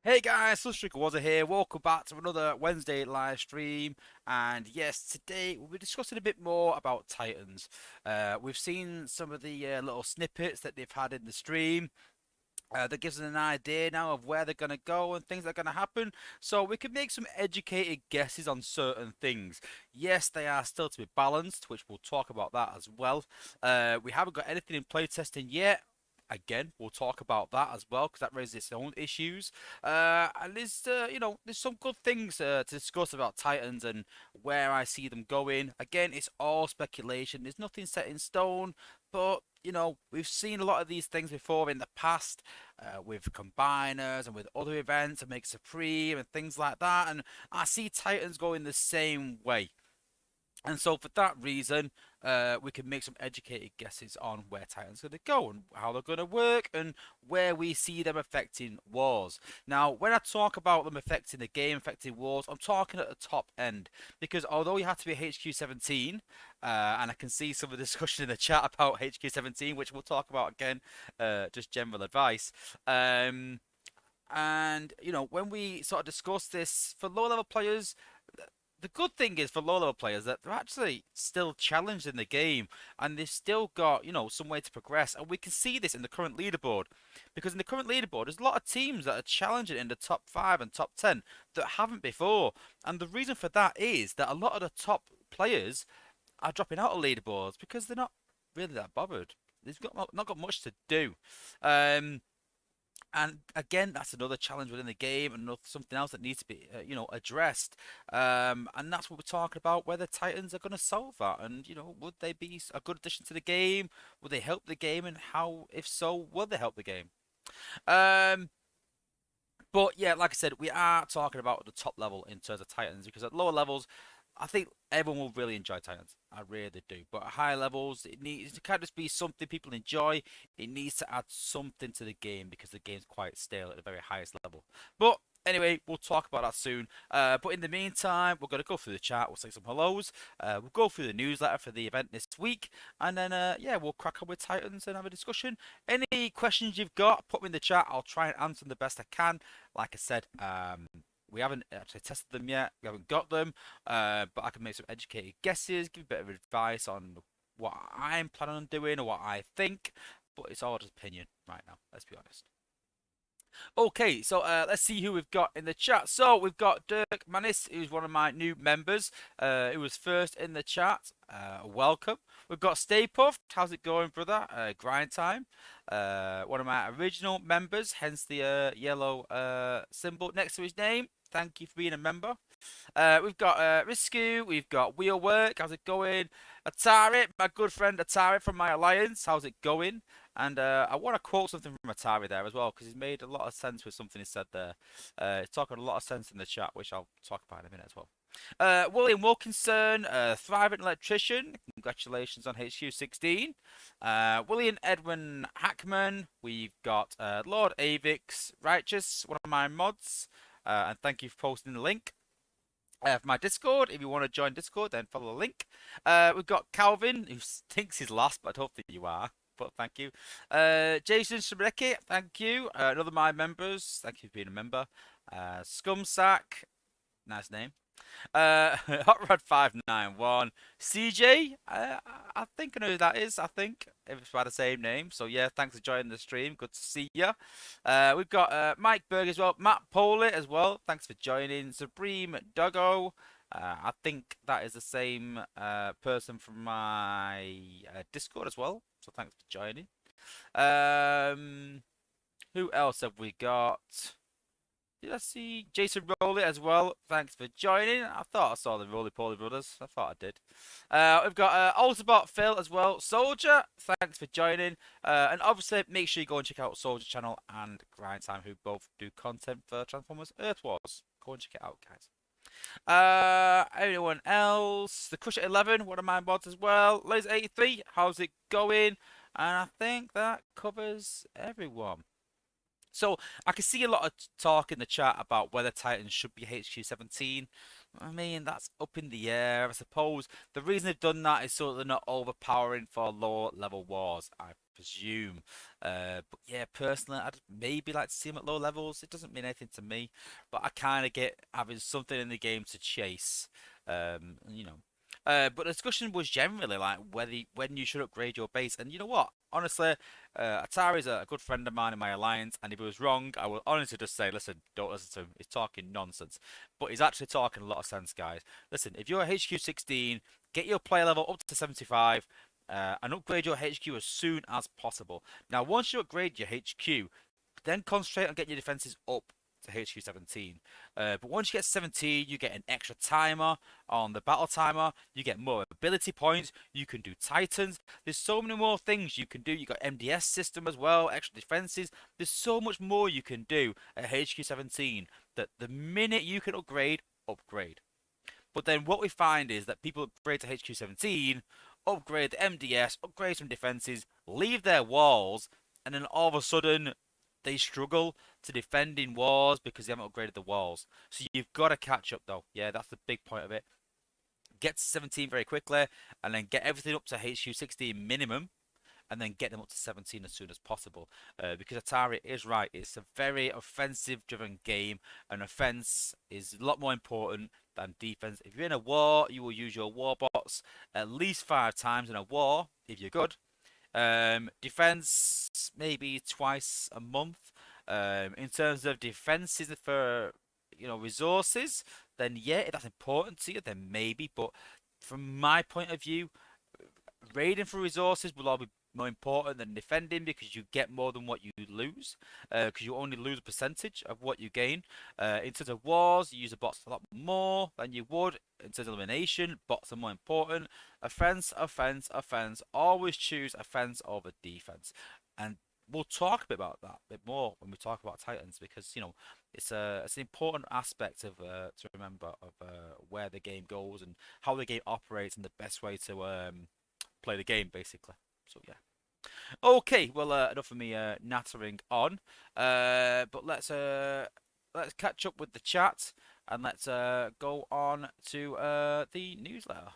Hey guys, Sunstreaker Wozza here. Welcome back to another Wednesday live stream. And yes, today we'll be discussing a bit more about Titans. We've seen some of the little snippets that they've had in the stream. That gives us an idea now of where they're going to go and things that are going to happen. So we can make some educated guesses on certain things. Yes, they are still to be balanced, which we'll talk about that as well. We haven't got anything in playtesting yet. Again, we'll talk about that as well because that raises its own issues. And there's some good things to discuss about Titans and where I see them going. Again, it's all speculation. There's nothing set in stone, but we've seen a lot of these things before in the past with combiners and with other events and Make Supreme and things like that. And I see Titans going the same way. And so for that reason, we can make some educated guesses on where Titans are going to go and how they're going to work and where we see them affecting wars. Now, when I talk about them affecting the game, affecting wars, I'm talking at the top end. Because although you have to be HQ 17, and I can see some of the discussion in the chat about HQ 17, which we'll talk about again, just general advice. When we sort of discuss this, for low level players, the good thing is for low level players that they're actually still challenged in the game and they've still got, some way to progress. And we can see this in the current leaderboard. Because in the current leaderboard, there's a lot of teams that are challenging in the top 5 and top 10 that haven't before. And the reason for that is that a lot of the top players are dropping out of leaderboards because they're not really that bothered. They've not got much to do. And again, that's another challenge within the game and something else that needs to be, addressed. And that's what we're talking about, whether Titans are going to solve that. And, would they be a good addition to the game? Would they help the game? And how, if so, will they help the game? Um, but yeah, like I said, we are talking about the top level in terms of Titans because at lower levels, I think everyone will really enjoy Titans. I really do. But at higher levels, it can't just be something people enjoy. It needs to add something to the game because the game's quite stale at the very highest level. But anyway, we'll talk about that soon. But in the meantime, we're going to go through the chat. We'll say some hellos. We'll go through the newsletter for the event this week. And then, yeah, we'll crack on with Titans and have a discussion. Any questions you've got, put them in the chat. I'll try and answer them the best I can. Like I said, we haven't actually tested them yet. We haven't got them, but I can make some educated guesses, give a bit of advice on what I'm planning on doing or what I think. But it's all just opinion right now. Let's be honest. Okay, so let's see who we've got in the chat. So we've got Dirk Manis, who's one of my new members. Who was first in the chat. Welcome. We've got Stay Puffed. How's it going, brother? Grind time. One of my original members, hence the yellow symbol next to his name. Thank you for being a member. We've got Risku. We've got Wheelwork. How's it going? Atari, my good friend Atari from my alliance. How's it going? And I want to quote something from Atari there as well because he's made a lot of sense with something he said there. He's talking a lot of sense in the chat, which I'll talk about in a minute as well. William Wilkinson, Thriving Electrician. Congratulations on HQ 16. William Edwin Hackman. We've got Lord Avix Righteous, one of my mods. And thank you for posting the link. For my Discord, if you want to join Discord, then follow the link. We've got Calvin, who thinks he's last, but I don't think you are. But thank you. Jason Shibrecki, thank you. Another of my members, thank you for being a member. Scumsack, nice name. Hot Rod 591. CJ, I think I know who that is. I think if it's by the same name. So yeah, thanks for joining the stream. Good to see you. We've got Mike Berg as well. Matt Poley as well. Thanks for joining. Supreme Doggo. I think that is the same person from my Discord as well. So thanks for joining. Who else have we got? Did I see Jason Rowley as well? Thanks for joining. I thought I saw the Roly Poly Brothers. I thought I did. We've got Ultibot Phil as well. Soldier, thanks for joining. And obviously, make sure you go and check out Soldier channel and Grind Time, who both do content for Transformers Earth Wars. Go and check it out, guys. Anyone else? The Crusher 11, one of my mods as well. Laser 83, how's it going? And I think that covers everyone. So I can see a lot of talk in the chat about whether Titans should be HQ 17. I mean, that's up in the air. I suppose the reason they've done that is so that they're not overpowering for lower level wars, I presume. But yeah, personally, I'd maybe like to see them at low levels. It doesn't mean anything to me, but I kind of get having something in the game to chase. You know. But the discussion was generally like whether when you should upgrade your base, and you know what? Honestly, Atari's a good friend of mine in my alliance, and if he was wrong, I will honestly just say, listen, don't listen to him. He's talking nonsense. But he's actually talking a lot of sense, guys. Listen, if you're HQ 16, get your player level up to 75 and upgrade your HQ as soon as possible. Now, once you upgrade your HQ, then concentrate on getting your defenses up to HQ 17. But once you get 17, you get an extra timer on the battle timer. You get more ability points. You can do Titans. There's so many more things you can do. You got MDS system as well, extra defenses. There's so much more you can do at HQ 17 that the minute you can upgrade, upgrade. But then what we find is that people upgrade to HQ 17, upgrade the MDS, upgrade some defenses, leave their walls, and then all of a sudden they struggle to defend in wars because they haven't upgraded the walls. So you've got to catch up though. Yeah, that's the big point of it. Get to 17 very quickly and then get everything up to HQ 16 minimum and then get them up to 17 as soon as possible. Because Atari is right. It's a very offensive driven game, and offense is a lot more important than defense. If you're in a war, you will use your war bots at least 5 times in a war if you're good. Defense maybe twice a month. In terms of defenses for resources, then yeah, if that's important to you, then maybe. But from my point of view, raiding for resources will all be more important than defending because you get more than what you lose because you only lose a percentage of what you gain. In terms of wars, you use the bots a lot more than you would. In terms of elimination, bots are more important. Offense, offense, offense. Always choose offense over defense. And we'll talk a bit about that a bit more when we talk about Titans because it's an important aspect of to remember of where the game goes and how the game operates and the best way to play the game basically. So yeah. Okay, well enough of me nattering on. But let's catch up with the chat and let's go on to the newsletter.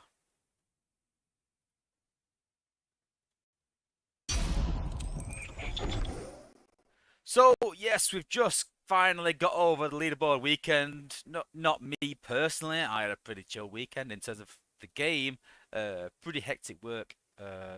So yes, we've just finally got over the leaderboard weekend. Not me personally. I had a pretty chill weekend in terms of the game. Pretty hectic work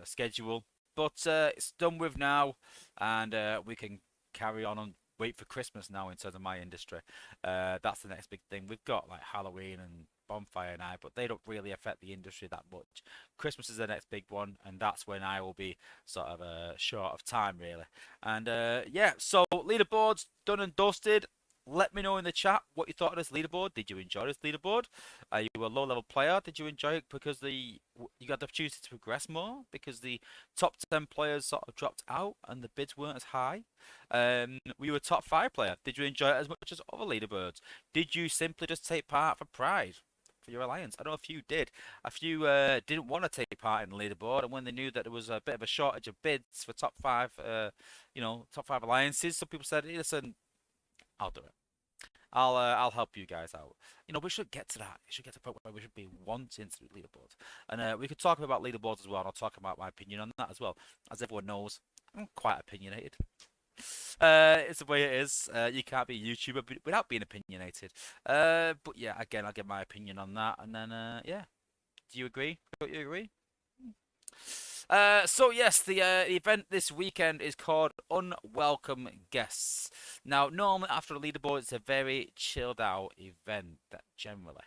schedule, but it's done with now, and we can carry on and wait for Christmas now in terms of my industry. That's the next big thing. We've got like Halloween and Bonfire Night, but they don't really affect the industry that much. Christmas is the next big one, and that's when I will be sort of short of time really. And yeah, so leaderboards done and dusted. Let me know in the chat what you thought of this leaderboard. Did you enjoy this leaderboard? Are you a low-level player? Did you enjoy it because you got the opportunity to progress more because the top 10 players sort of dropped out and the bids weren't as high? Were you a top 5 player? Did you enjoy it as much as other leaderboards? Did you simply just take part for pride? For your alliance. I know a few did. A few didn't want to take part in the leaderboard, and when they knew that there was a bit of a shortage of bids for top 5, top 5 alliances, some people said, hey, "Listen, I'll do it. I'll help you guys out." We should get to that. We should get to the point where we should be wanting to do leaderboards, and we could talk about leaderboards as well. And I'll talk about my opinion on that as well. As everyone knows, I'm quite opinionated. It's the way it is. You can't be a YouTuber without being opinionated. But yeah, again, I'll give my opinion on that, and then yeah. Do you agree? Do you agree? So yes, the event this weekend is called Unwelcome Guests. Now, normally after a leaderboard, it's a very chilled out event generally.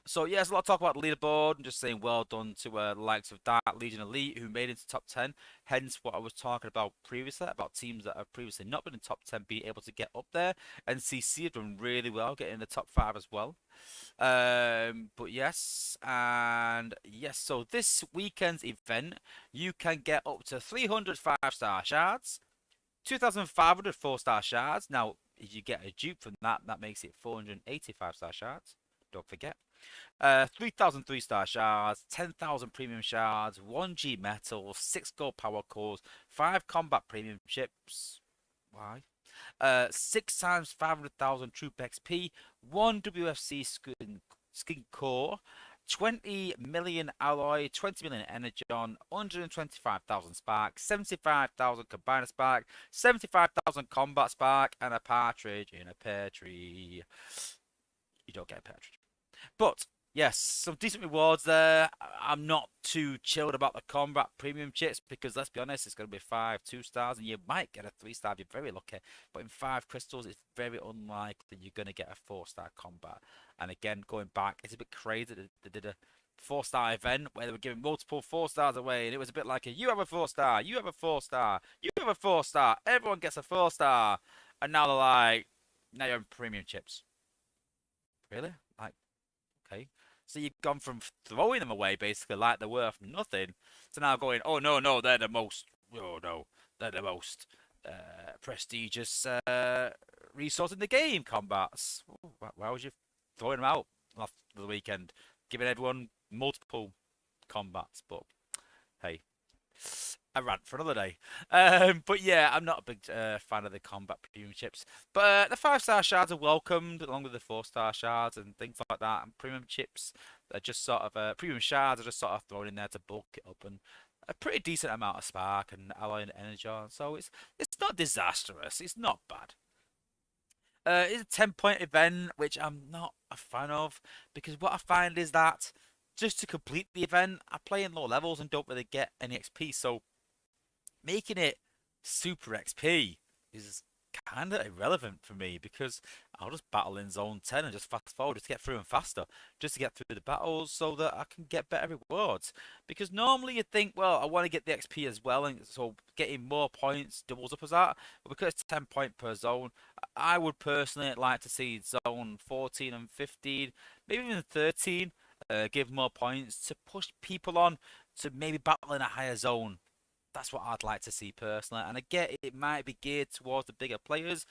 So yeah, there's a lot of talk about the leaderboard and just saying well done to the likes of Dark Legion Elite who made it into top 10. Hence what I was talking about previously about teams that have previously not been in top 10 being able to get up there. NCC have done really well getting in the top 5 as well. But yes, and yes, so this weekend's event, you can get up to 300 5-star shards, 2,500 4-star shards. Now, if you get a dupe from that, that makes it 480 5-star shards. Don't forget. 3,000 3-star shards, 10,000 premium shards, 1G metal, 6 gold power cores, 5 combat premium chips. Why? 6 times 500,000 troop XP, one WFC skin core, 20 million alloy, 20 million energon, 125,000 spark, 75,000 combiner spark, 75,000 combat spark, and a partridge in a pear tree. You don't get a partridge. But yes, some decent rewards there. I'm not too chilled about the combat premium chips because let's be honest, it's going to be 5 2 stars, and you might get a 3 star if you're very lucky. But in 5 crystals, it's very unlikely you're going to get a 4 star combat. And again, going back, it's a bit crazy that they did a 4 star event where they were giving multiple 4 stars away, and it was a bit like a you have a 4 star, you have a 4 star, you have a 4 star, everyone gets a 4 star, and now they're like, now you're in premium chips. Really? Like, okay. So you've gone from throwing them away basically like they're worth nothing to now going, oh no, no, they're the most, oh no, they're the most prestigious resource in the game, combats. Why was you throwing them out last the weekend, giving everyone multiple combats? But hey, a rant for another day. But yeah, I'm not a big fan of the combat premium chips. But the 5 star shards are welcomed along with the 4 star shards and things like that. And premium chips are just sort of premium shards are just sort of thrown in there to bulk it up and a pretty decent amount of spark and alloy and energy. So it's not disastrous. It's not bad. It's a 10 point event, which I'm not a fan of because what I find is that just to complete the event, I play in low levels and don't really get any XP. So making it super XP is kind of irrelevant for me because I'll just battle in zone 10 and just fast forward just to get through them faster, just to get through the battles so that I can get better rewards. Because normally you'd think, well, I want to get the XP as well, and so getting more points doubles up as that. But because it's 10 point per zone, I would personally like to see zone 14 and 15, maybe even 13, give more points to push people on to maybe battle in a higher zone. That's what I'd like to see personally. And I get it might be geared towards the bigger players,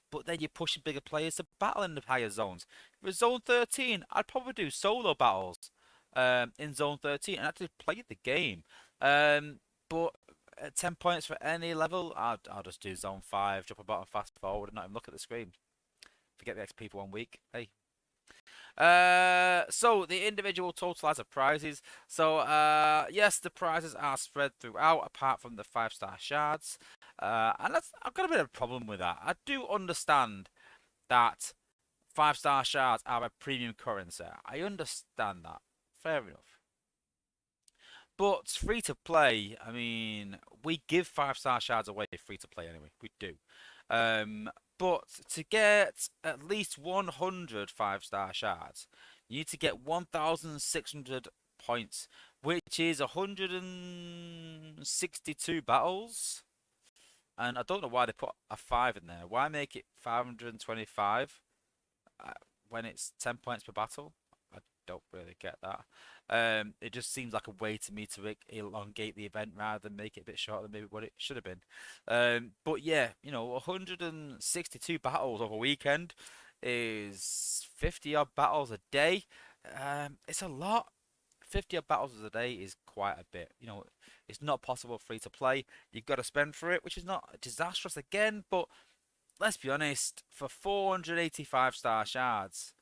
but then you're pushing bigger players to battle in the higher zones. For zone 13, I'd probably do solo battles in zone 13 and actually play the game. But at 10 points for any level, I'll just do zone 5, drop a button fast forward and not even look at the screen. Forget the XP for 1 week. Hey, so the individual totalizer prizes. So, yes, the prizes are spread throughout, apart from the 5 star shards. And I've got a bit of a problem with that. I do understand that 5 star shards are a premium currency. I understand that. Fair enough. But free to play, I mean, we give 5 star shards away free to play anyway. We do. But to get at least 100 5 star shards, you need to get 1,600 points, which is 162 battles. And I don't know why they put a 5 in there. Why make it 525 when it's 10 points per battle? I don't really get that. It just seems like a way to me to elongate the event rather than make it a bit shorter than maybe what it should have been. But yeah, 162 battles over a weekend is 50 odd battles a day. It's a lot. 50 odd battles a day is quite a bit. It's not possible free to play. You've got to spend for it, which is not disastrous again, but let's be honest, for 485 star shards,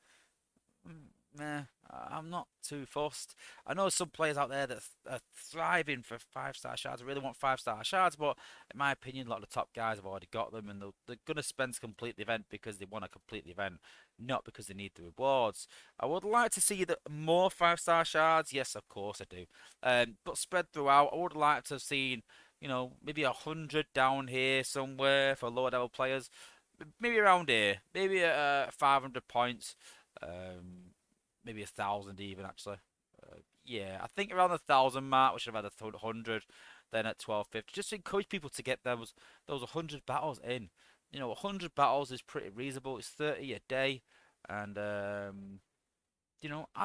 meh, I'm not too fussed. I know some players out there that are thriving for 5 star shards. I really want 5 star shards, but in my opinion, a lot of the top guys have already got them, and they're going to spend to complete the event because they want to complete the event, not because they need the rewards. I would like to see more 5 star shards. Yes, of course I do. But spread throughout. I would like to have seen, maybe 100 down here somewhere for lower level players. Maybe around here. Maybe 500 points. Maybe 1,000 even actually. Yeah, I think around the 1,000 mark we should have had 100, then at 1250, just to encourage people to get those 100 battles in. 100 battles is pretty reasonable. It's 30 a day, and I'd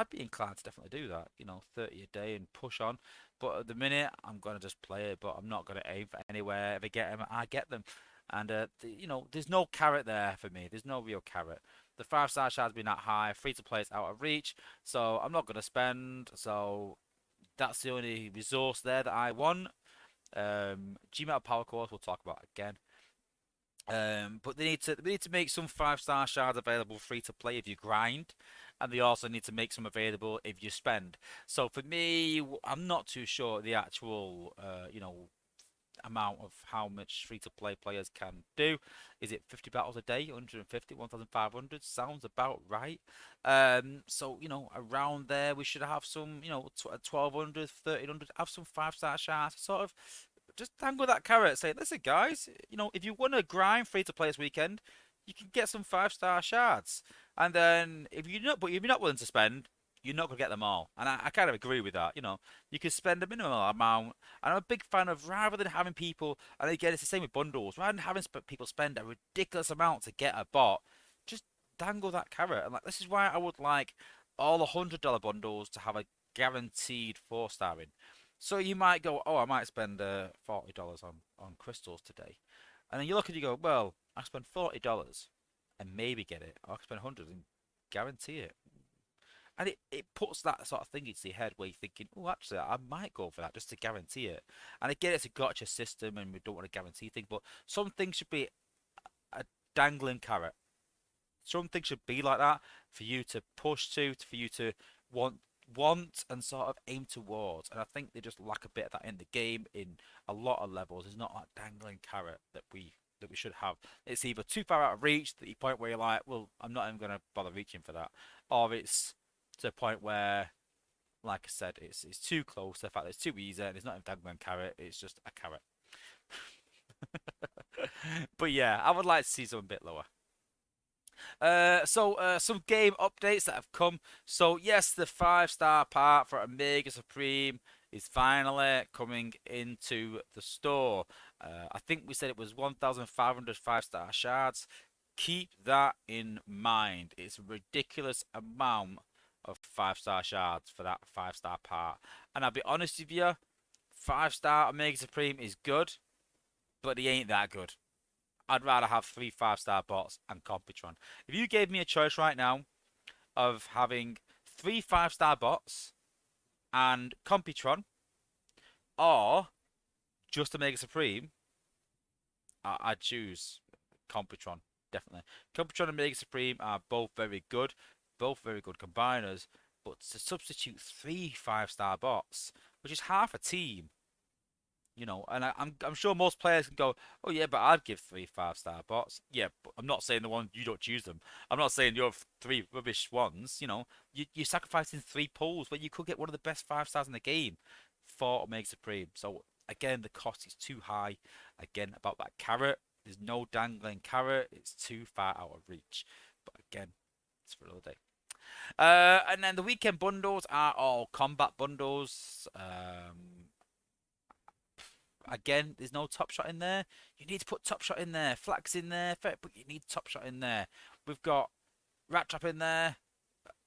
be inclined to definitely do that. 30 a day and push on. But at the minute, I'm gonna just play it, but I'm not gonna aim for anywhere. If I get them, I get them. And there's no carrot there for me. There's no real carrot. The 5 star shard's been that high. Free to play is out of reach, so I'm not gonna spend. So that's the only resource there that I want. G-Metal Power Cores we'll talk about again. But they need to make some 5-star shards available free to play if you grind, and they also need to make some available if you spend. So for me, I'm not too sure the actual amount of how much free to play players can do. Is it 50 battles a day, 150, 1,500? Sounds about right. So, around there, we should have some, 1,200, 1,300, have some 5-star shards, sort of just dangle that carrot. Say, listen, guys, if you want to grind free to play this weekend, you can get some 5-star shards. And then but if you're not willing to spend, you're not gonna get them all. And I kind of agree with that. You can spend a minimal amount. And I'm a big fan of rather than having people, and again, it's the same with bundles. Rather than having people spend a ridiculous amount to get a bot, just dangle that carrot. And like this is why I would like all the $100 bundles to have a guaranteed 4-star in. So you might go, oh, I might spend $40 on crystals today, and then you look and you go, well, I spent $40 and maybe get it, or I can spend 100 and guarantee it. And it puts that sort of thing into your head where you're thinking, oh, actually, I might go for that just to guarantee it. And again, it's a gotcha system, and we don't want to guarantee things, but some things should be a dangling carrot. Some things should be like that for you to push to, for you to want and sort of aim towards. And I think they just lack a bit of that in the game in a lot of levels. It's not that dangling carrot that we should have. It's either too far out of reach to the point where you're like, well, I'm not even going to bother reaching for that, or it's to the point where, like I said, it's too close to the fact that it's too easy and it's not a dangling carrot. It's just a carrot. But yeah, I would like to see something a bit lower. So some game updates that have come. So yes, the 5-star part for Omega Supreme is finally coming into the store. I think we said it was 1,500 5-star shards. Keep that in mind. It's a ridiculous amount of 5-star shards for that 5-star part. And I'll be honest with you, 5-star Omega Supreme is good, but he ain't that good. I'd rather have 3 5-star bots and Computron. If you gave me a choice right now of having 3 5-star bots and Computron, or just Omega Supreme, I'd choose Computron, definitely. Computron and Omega Supreme are both very good combiners, but to substitute 3 5-star bots, which is half a team, and I'm sure most players can go, oh yeah, but I'd give 3 5-star bots. Yeah, but I'm not saying the one you don't choose them. I'm not saying you have 3 rubbish ones. You're sacrificing 3 pulls, but you could get one of the best 5-stars in the game for Omega Supreme. So again, the cost is too high. Again, about that carrot, there's no dangling carrot. It's too far out of reach. But again, it's for another day. And then the weekend bundles are all combat bundles. Again, there's no top shot in there. You need to put top shot in there, flags in there, but you need top shot in there. We've got rat trap in there.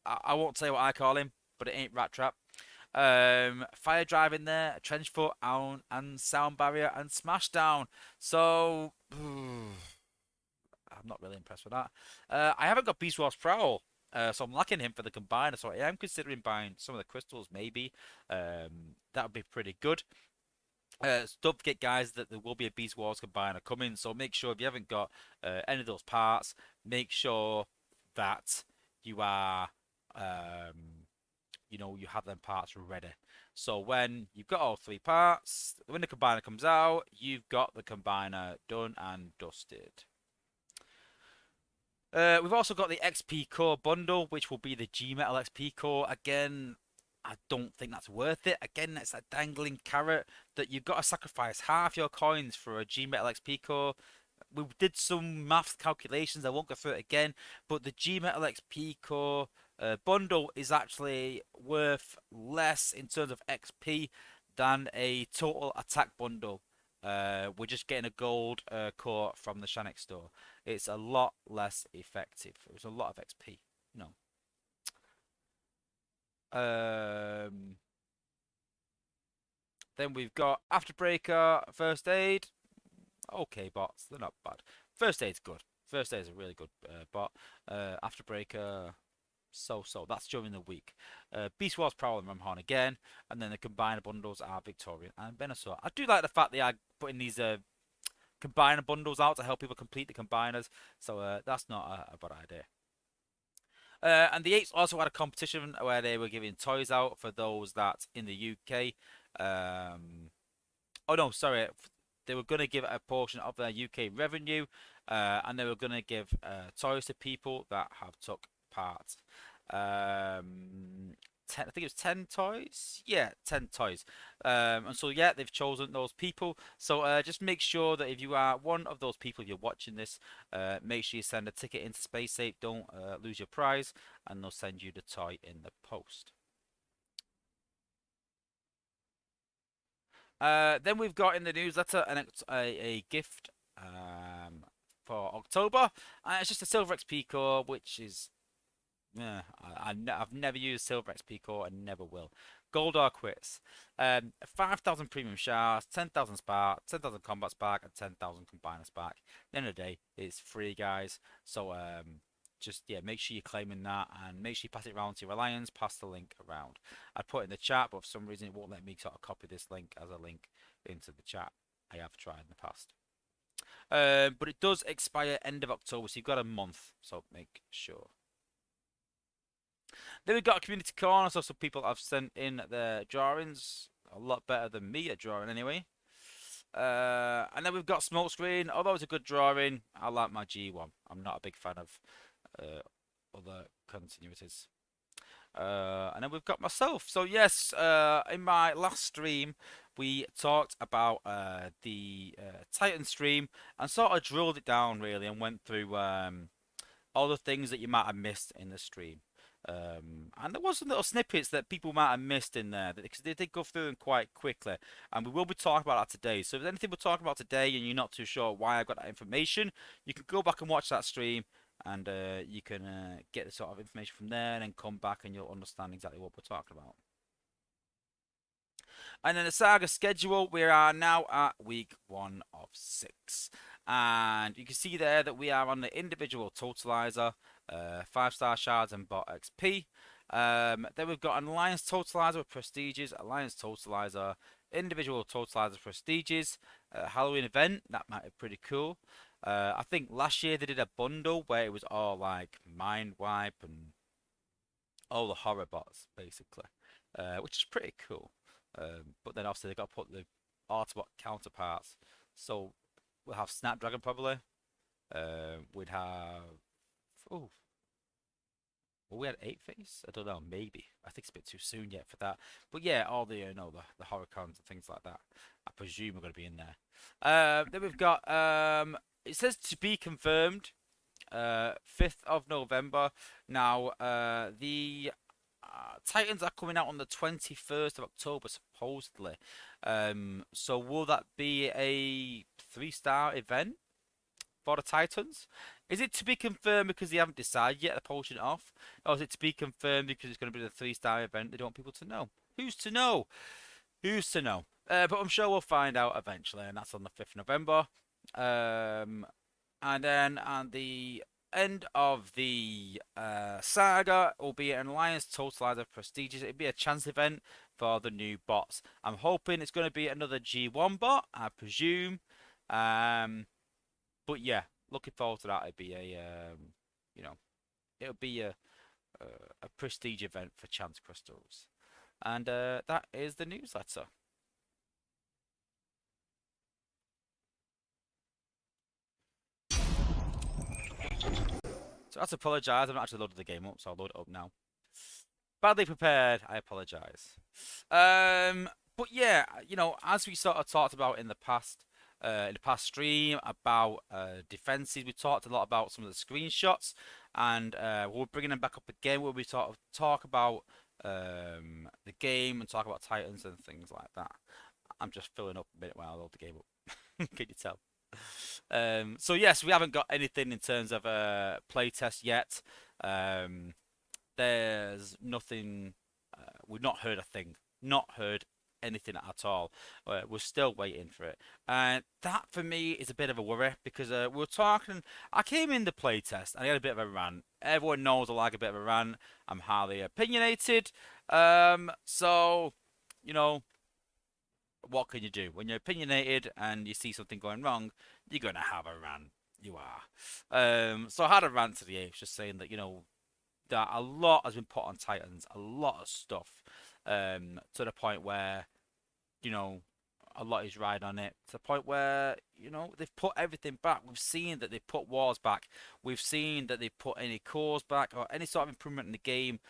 I won't say what I call him, but it ain't rat trap. Fire drive in there, trench foot, and sound barrier and smashdown. So I'm not really impressed with that. I haven't got Beast Wars Prowl. So I'm lacking him for the combiner. So I am considering buying some of the crystals, maybe. That would be pretty good. Don't forget, guys, that there will be a Beast Wars combiner coming. So make sure if you haven't got any of those parts, make sure that you are, you have them parts ready. So when you've got all 3 parts, when the combiner comes out, you've got the combiner done and dusted. We've also got the XP Core bundle, which will be the G Metal XP Core. Again, I don't think that's worth it. Again, it's that dangling carrot that you've got to sacrifice half your coins for a G Metal XP Core. We did some math calculations. I won't go through it again, but the G Metal XP Core bundle is actually worth less in terms of XP than a total attack bundle. We're just getting a gold core from the Shanix store. It's a lot less effective. It's a lot of XP. No. Then we've got Afterbreaker, First Aid. Okay, bots. They're not bad. First Aid's good. First Aid is a really good bot. Afterbreaker, so. That's during the week. Beast Wars Prowl and Ramhorn again. And then the combined bundles are Victorian and Venusaur. I do like the fact they are putting these combiner bundles out to help people complete the combiners. So that's not a bad idea. And the Apes also had a competition where they were giving toys out for those that in the UK. Oh no, sorry. They were going to give a portion of their UK revenue, and they were going to give toys to people that have took part. Um, I think it was 10 toys. Yeah, 10 toys. And so yeah, they've chosen those people. So just make sure that if you are one of those people, if you're watching this, make sure you send a ticket into Space Ape. Don't lose your prize, and they'll send you the toy in the post. Then we've got in the newsletter a gift for October. It's just a Silver XP core, which is yeah, I've never used Silver XP core and never will. Gold or quits. 5,000 premium shards, 10,000 spark, 10,000 combat spark, and 10,000 combiner spark. At the end of the day, it's free, guys. So just yeah, make sure you're claiming that, and make sure you pass it around to your alliance. Pass the link around. I put it in the chat, but for some reason it won't let me sort of copy this link as a link into the chat. I have tried in the past. But it does expire end of October, so you've got a month. So make sure. Then we've got a community corner, so some people have sent in their drawings. A lot better than me at drawing anyway. And then we've got Smokescreen. Although it's a good drawing, I like my G1. I'm not a big fan of other continuities. And then we've got myself. So yes, in my last stream, we talked about the Titan stream and sort of drilled it down really and went through all the things that you might have missed in the stream. And there was some little snippets that people might have missed in there because they did go through them quite quickly, and we will be talking about that today. So if there's anything we're talking about today and you're not too sure why I got that information, you can go back and watch that stream, and you can get the sort of information from there, and then come back and you'll understand exactly what we're talking about. And then the Saga schedule, we are now at week 1 of 6. And you can see there that we are on the individual totalizer, 5-star shards and bot XP. Then we've got an alliance totalizer with prestiges, alliance totalizer, individual totalizer prestiges, Halloween event, that might be pretty cool. I think last year they did a bundle where it was all like mind wipe and all the horror bots basically, which is pretty cool. But then obviously they got to put the Autobot counterparts. So we'll have Snapdragon probably. We'd have oh, well, we had 8-face. I don't know, maybe. I think it's a bit too soon yet for that. But yeah, all the the horror cons and things like that. I presume we're going to be in there. Then we've got it says to be confirmed. 5th of November. Now the Titans are coming out on the 21st of October, supposedly. So will that be a 3-star event for the Titans? Is it to be confirmed because they haven't decided yet, they're pushing it off? Or is it to be confirmed because it's going to be the 3-star event they don't want people to know? Who's to know? Who's to know? But I'm sure we'll find out eventually, and that's on the 5th of November. And then on the end of the saga will be an Alliance Totalizer Prestigious. It'll be a chance event for the new bots. I'm hoping it's going to be another G1 bot, I presume. But yeah, looking forward to that. It'll be a it'll be a prestige event for chance crystals. And that is the newsletter. So I have to apologise, I've not actually loaded the game up, so I'll load it up now. Badly prepared, I apologise. But yeah, as we sort of talked about in the past stream about defenses, we talked a lot about some of the screenshots, and we're bringing them back up again where we sort of talk about the game and talk about Titans and things like that. I'm just filling up a minute while I load the game up. Can you tell? So yes, we haven't got anything in terms of a playtest yet. There's nothing. We've not heard a thing. Not heard anything at all. We're still waiting for it, and that for me is a bit of a worry because we're talking. I came in the playtest and I had a bit of a rant. Everyone knows I like a bit of a rant. I'm highly opinionated. So what can you do when you're opinionated and you see something going wrong? you're gonna have a rant. You are. So I had a rant today, just saying that that a lot has been put on Titans, a lot of stuff, to the point where you know a lot is riding on it. To the point where they've put everything back. We've seen that they've put wars back. We've seen that they've put any cores back or any sort of improvement in the game,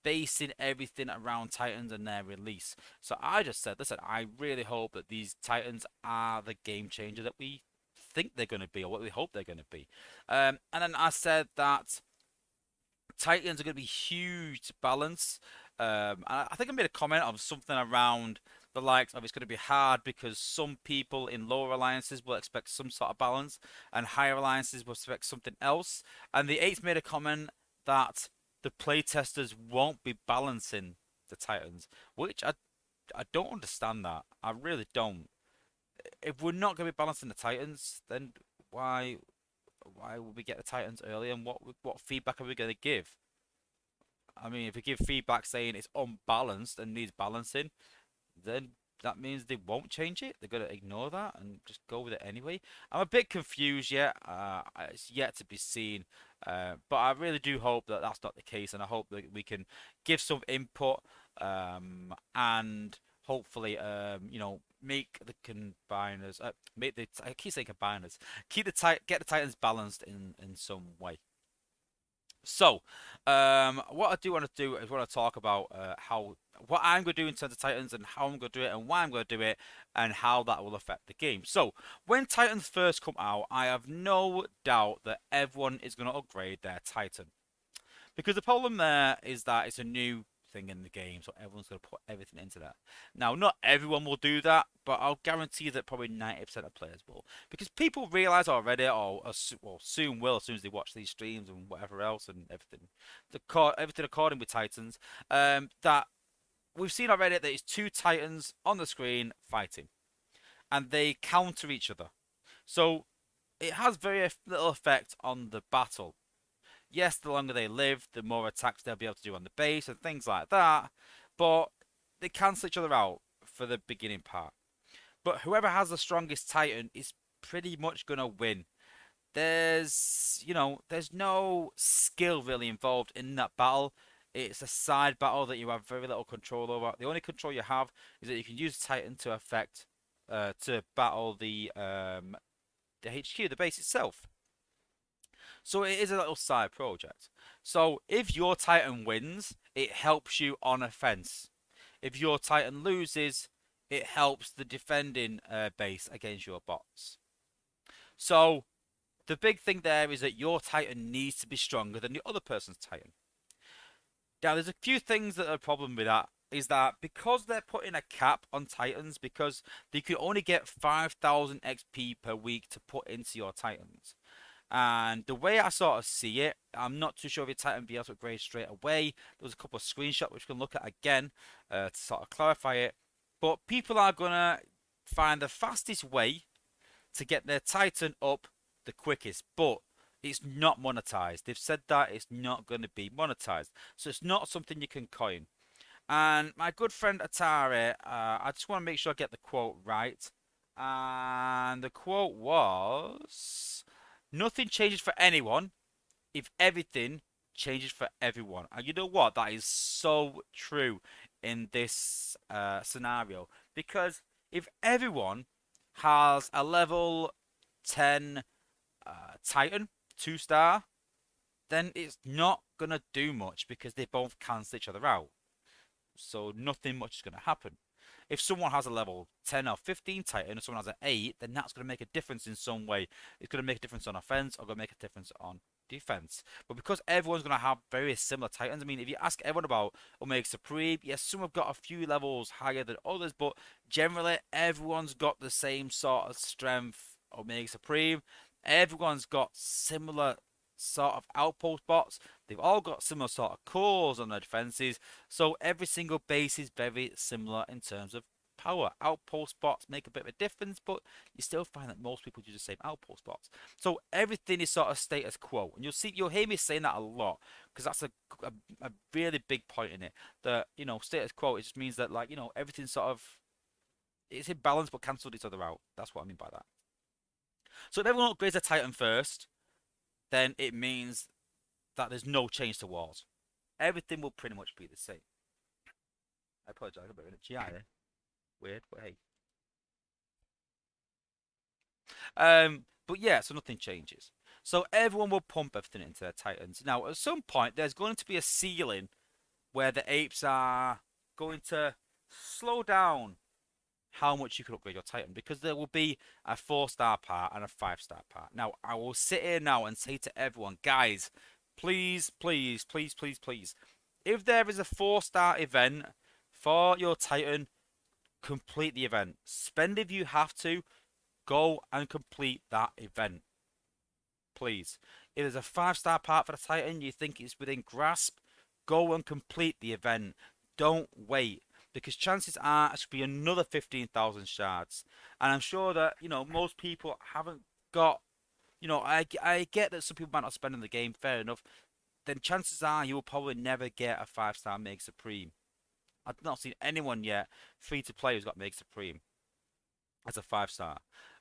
basing everything around Titans and their release. So I just said, listen, I really hope that these Titans are the game changer that we think they're going to be, or what we hope they're going to be. And then I said that Titans are going to be huge to balance. I think I made a comment of something around the likes of it's going to be hard because some people in lower alliances will expect some sort of balance and higher alliances will expect something else. And the Eights made a comment that the playtesters won't be balancing the Titans, which I don't understand that. I really don't. If we're not going to be balancing the Titans, then why would we get the Titans early, and what feedback are we going to give? I mean, if we give feedback saying it's unbalanced and needs balancing, then that means they won't change it. They're going to ignore that and just go with it anyway. I'm a bit confused yet. It's yet to be seen. But I really do hope that that's not the case, and I hope that we can give some input and hopefully, make the combiners, I keep saying combiners, get the Titans balanced in some way. So, what I do want to do is want to talk about how what I'm going to do in terms of Titans and how I'm going to do it and why I'm going to do it and how that will affect the game. So, when Titans first come out, I have no doubt that everyone is going to upgrade their Titan. Because the problem there is that it's a new thing in the game, so everyone's going to put everything into that. Now, not everyone will do that, but I'll guarantee that probably 90% of players will. Because people realize already, or well, soon will, as soon as they watch these streams and whatever else and everything, everything according with Titans, that we've seen already that it's two Titans on the screen fighting, and they counter each other. So it has very little effect on the battle. Yes, the longer they live, the more attacks they'll be able to do on the base and things like that. But they cancel each other out for the beginning part. But whoever has the strongest Titan is pretty much going to win. There's no skill really involved in that battle. It's a side battle that you have very little control over. The only control you have is that you can use Titan to affect, to battle the HQ, the base itself. So it is a little side project. So if your Titan wins, it helps you on offense. If your Titan loses, it helps the defending base against your bots. So the big thing there is that your Titan needs to be stronger than the other person's Titan. Now there's a few things that are a problem with that. Is that because they're putting a cap on Titans, because they can only get 5,000 XP per week to put into your Titans. And the way I sort of see it, I'm not too sure if your Titan will be able to upgrade straight away. There's a couple of screenshots which we can look at again to sort of clarify it. But people are going to find the fastest way to get their Titan up the quickest. But it's not monetized. They've said that it's not going to be monetized. So it's not something you can coin. And my good friend Atari, I just want to make sure I get the quote right. And the quote was, nothing changes for anyone if everything changes for everyone. And you know what? That is so true in this scenario. Because if everyone has a level 10 Titan, 2-star, then it's not going to do much because they both cancel each other out. So nothing much is going to happen. If someone has a level 10 or 15 Titan and someone has an 8, then that's going to make a difference in some way. It's going to make a difference on offense or going to make a difference on defense. But because everyone's going to have very similar Titans, I mean, if you ask everyone about Omega Supreme, yes, some have got a few levels higher than others, but generally everyone's got the same sort of strength. Omega Supreme, everyone's got similar sort of outpost bots. They've all got similar sort of cores on their defenses. So every single base is very similar in terms of power. Outpost bots make a bit of a difference, but you still find that most people use the same outpost bots. So everything is sort of status quo. And you'll hear me saying that a lot because that's a really big point in it. That, status quo, it just means that, like, everything sort of, it's in balance but cancelled each other out. That's what I mean by that. So if everyone upgrades a Titan first, then it means that there's no change to wars. Everything will pretty much be the same. I apologize, I'm a bit of a GI there. Weird, but hey. But yeah, so nothing changes. So everyone will pump everything into their Titans. Now, at some point, there's going to be a ceiling where the apes are going to slow down how much you can upgrade your Titan because there will be a 4-star part and a 5-star part. Now, I will sit here now and say to everyone, guys, please, please, please, please, please, if there is a 4-star event for your Titan, complete the event. Spend if you have to. Go and complete that event. Please. If there's a 5-star part for the Titan, you think it's within grasp, go and complete the event. Don't wait. Because chances are it should be another 15,000 shards. And I'm sure that, most people haven't got, I get that some people might not spend in the game, fair enough. Then chances are you will probably never get a 5-star Mega Supreme. I've not seen anyone yet free to play who's got Mega Supreme as a 5-star.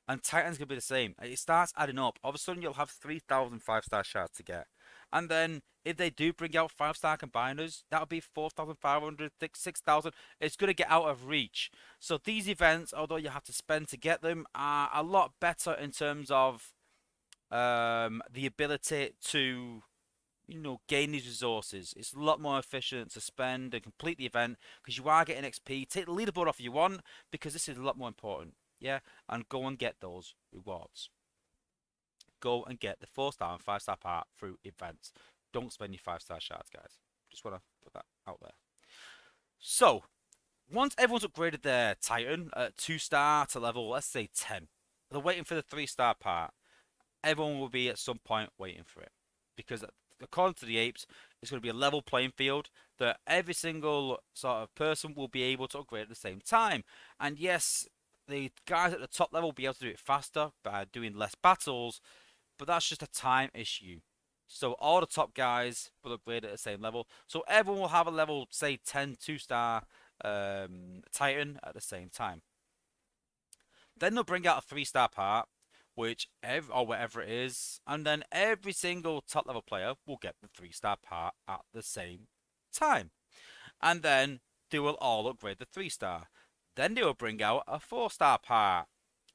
And Titan's going to be the same. It starts adding up. All of a sudden, you'll have 3,000 5-star shards to get. And then, if they do bring out 5-star combiners, that'll be 4,500, 6,000. It's going to get out of reach. So these events, although you have to spend to get them, are a lot better in terms of the ability to, gain these resources. It's a lot more efficient to spend and complete the event because you are getting XP. Take the leaderboard off if you want because this is a lot more important. Yeah, and go and get those rewards. Go and get the 4-star and 5-star part through events. Don't spend your 5-star shards, guys. Just want to put that out there. So, once everyone's upgraded their Titan at 2-star to level, let's say 10, they're waiting for the 3-star part. Everyone will be at some point waiting for it. Because according to the apes, it's going to be a level playing field that every single sort of person will be able to upgrade at the same time. And yes, the guys at the top level will be able to do it faster by doing less battles, but that's just a time issue. So all the top guys will upgrade at the same level. So everyone will have a level, say 10 2-star Titan at the same time. Then they'll bring out a 3-star part, or whatever it is, and then every single top level player will get the 3-star part at the same time. And then they will all upgrade the 3-star. Then they will bring out a 4-star part.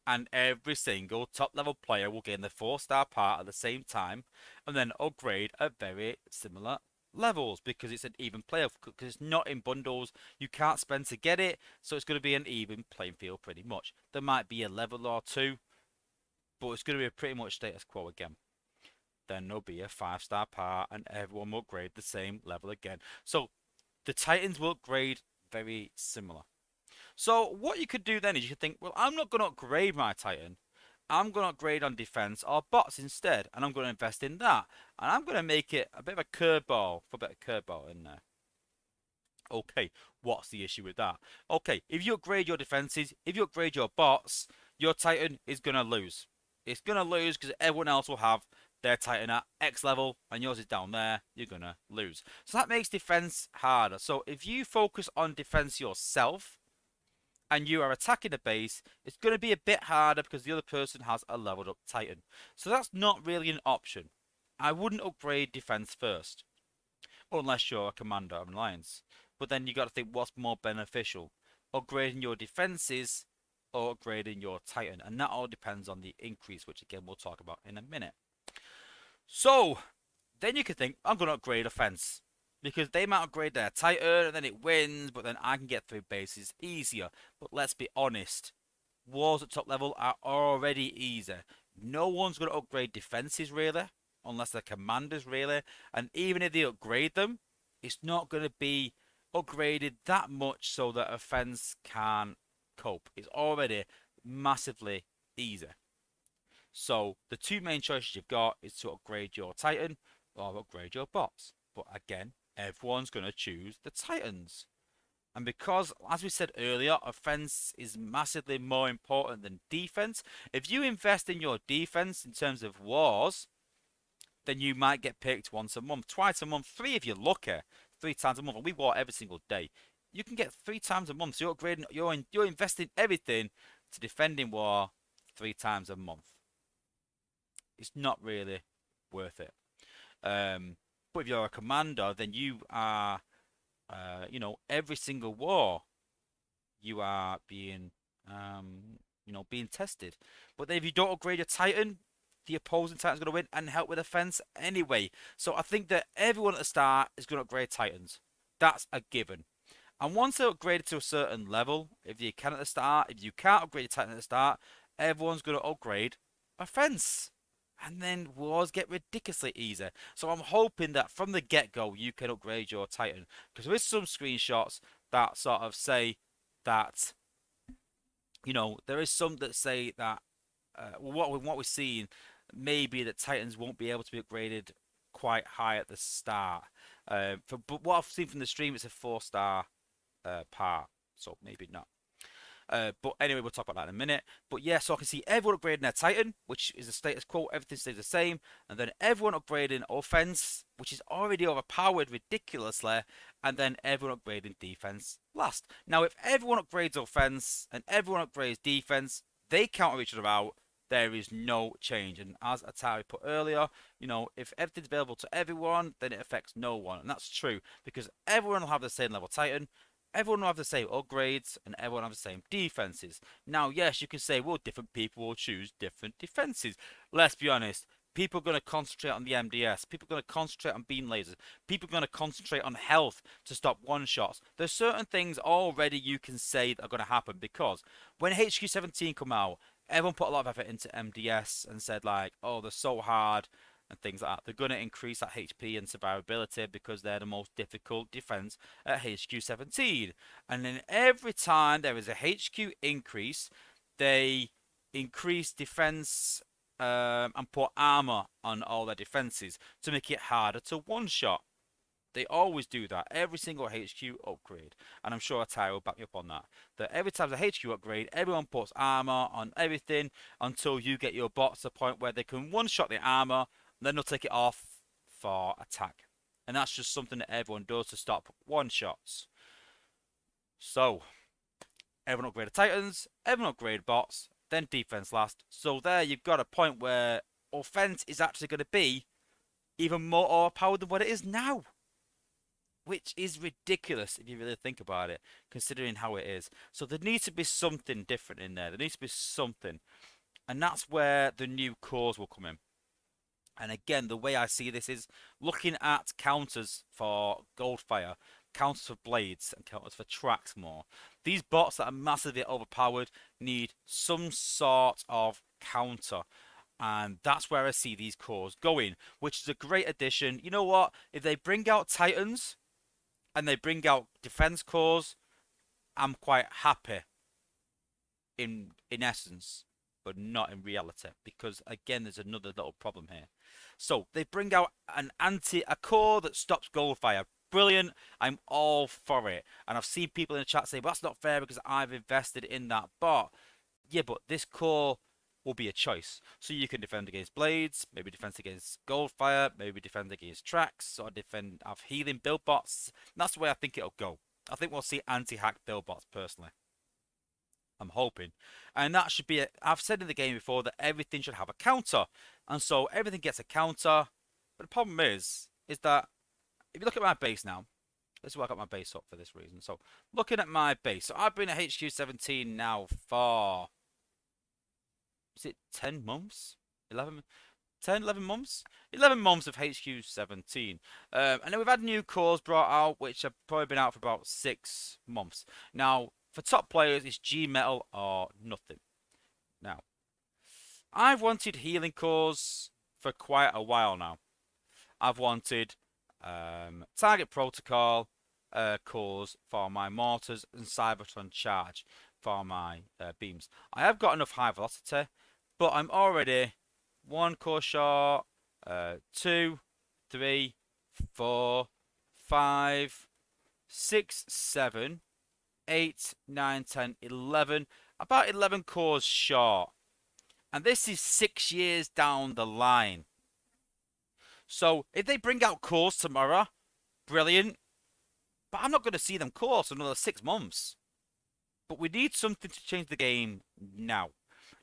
And every single top level player will gain the 4-star part at the same time. And then upgrade at very similar levels. Because it's an even player. Because it's not in bundles. You can't spend to get it. So it's going to be an even playing field pretty much. There might be a level or two. But it's going to be pretty much status quo again. Then there'll be a 5-star part. And everyone will upgrade the same level again. So the Titans will upgrade very similar. So what you could do then is you could think, well, I'm not going to upgrade my Titan. I'm going to upgrade on defense or bots instead. And I'm going to invest in that. And I'm going to make it a bit of a curveball. For a bit of curveball in there. Okay, what's the issue with that? Okay, if you upgrade your defenses, if you upgrade your bots, your Titan is going to lose. It's going to lose because everyone else will have their Titan at X level and yours is down there. You're going to lose. So that makes defense harder. So if you focus on defense yourself, and you are attacking the base, it's going to be a bit harder because the other person has a leveled up Titan. So that's not really an option. I wouldn't upgrade defense first, unless you're a commander of an alliance. But then you got to think what's more beneficial, upgrading your defenses or upgrading your Titan, and that all depends on the increase, which again we'll talk about in a minute. So then you could think I'm going to upgrade offense. Because they might upgrade their Titan and then it wins, but then I can get through bases easier. But let's be honest, wars at top level are already easy. No one's going to upgrade defenses really, unless they're commanders really. And even if they upgrade them, it's not going to be upgraded that much so that offense can cope. It's already massively easy. So the two main choices you've got is to upgrade your Titan or upgrade your bots. But again, everyone's going to choose the Titans. And because, as we said earlier, offense is massively more important than defense, if you invest in your defense in terms of wars, then you might get picked once a month, twice a month, 3 if you're lucky, 3 times a month. And we war every single day. You can get 3 times a month. So you're upgrading, you're investing everything to defending war 3 times a month. It's not really worth it. But if you're a commander, then you are, every single war you are being, being tested. But then if you don't upgrade your Titan, the opposing Titan's going to win and help with defense anyway. So I think that everyone at the start is going to upgrade Titans. That's a given. And once they're upgraded to a certain level, if you can at the start, if you can't upgrade your Titan at the start, everyone's going to upgrade offense. And then wars get ridiculously easy. So I'm hoping that from the get-go you can upgrade your Titan. Because there is some screenshots that sort of say that, there is some that say that what we're seeing maybe that Titans won't be able to be upgraded quite high at the start. But what I've seen from the stream, it's a 4-star part, so maybe not. But anyway, we'll talk about that in a minute. But yeah, so I can see everyone upgrading their Titan, which is the status quo. Everything stays the same. And then everyone upgrading offense, which is already overpowered ridiculously. And then everyone upgrading defense last. Now, if everyone upgrades offense and everyone upgrades defense, they counter each other out. There is no change. And as Atari put earlier, if everything's available to everyone, then it affects no one. And that's true because everyone will have the same level Titan. Everyone will have the same upgrades and everyone will have the same defenses. Now, yes, you can say, well, different people will choose different defenses. Let's be honest. People are going to concentrate on the MDS. People are going to concentrate on beam lasers. People are going to concentrate on health to stop one-shots. There's certain things already you can say that are going to happen because when HQ17 come out, everyone put a lot of effort into MDS and said like, oh, they're so hard and things like that. They're going to increase that HP and survivability because they're the most difficult defense at HQ17. And then every time there is a HQ increase, they increase defense and put armor on all their defenses to make it harder to one-shot. They always do that. Every single HQ upgrade. And I'm sure Atari will back me up on that. That every time there's a HQ upgrade, everyone puts armor on everything until you get your bots to the point where they can one-shot the armor, and then they'll take it off for attack. And that's just something that everyone does to stop one-shots. So, everyone upgraded Titans, everyone upgraded bots, then defense last. So there you've got a point where offense is actually going to be even more overpowered than what it is now. Which is ridiculous if you really think about it, considering how it is. So there needs to be something different in there. There needs to be something. And that's where the new cores will come in. And again, the way I see this is looking at counters for Goldfire, counters for Blades, and counters for tracks more. These bots that are massively overpowered need some sort of counter. And that's where I see these cores going, which is a great addition. You know what? If they bring out Titans and they bring out defense cores, I'm quite happy in essence, but not in reality, because again there's another little problem here. So they bring out a core that stops Goldfire. Brilliant, I'm all for it. And I've seen people in the chat say, well, that's not fair because I've invested in that bot. Yeah, but this core will be a choice. So you can defend against Blades, maybe defend against Goldfire, maybe defend against Tracks, or have healing build bots. That's the way I think it'll go. I think we'll see anti-hack build bots personally. I'm hoping. And that should be I've said in the game before that everything should have a counter. And so everything gets a counter. But the problem is that if you look at my base now, this is why I got my base up for this reason. So looking at my base, so I've been at HQ17 now for, is it 10 months? 11 months? 11 months of HQ17. And then we've had new cores brought out, which have probably been out for about 6 months. Now, for top players, it's G Metal or nothing. Now, I've wanted healing cores for quite a while now. I've wanted target protocol cores for my mortars and Cybertron charge for my beams. I have got enough high velocity, but I'm already 1 core short, 2, 3, 4, 5, 6, 7, 8, 9, 10, 11, about 11 cores short. And this is 6 years down the line. So if they bring out cores tomorrow, brilliant. But I'm not going to see them cores for another 6 months. But we need something to change the game now.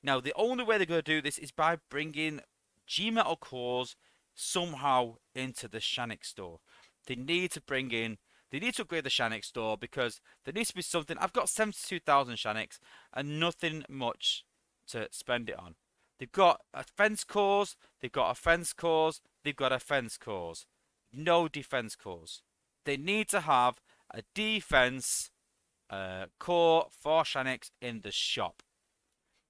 Now, the only way they're going to do this is by bringing G Metal cores somehow into the Shanix store. They need to bring in, they need to upgrade the Shanix store because there needs to be something. I've got 72,000 Shanix and nothing much to spend it on. They've got offense cores, they've got offense cores, they've got offense cores. No defense cores. They need to have a defense core for Shanix in the shop.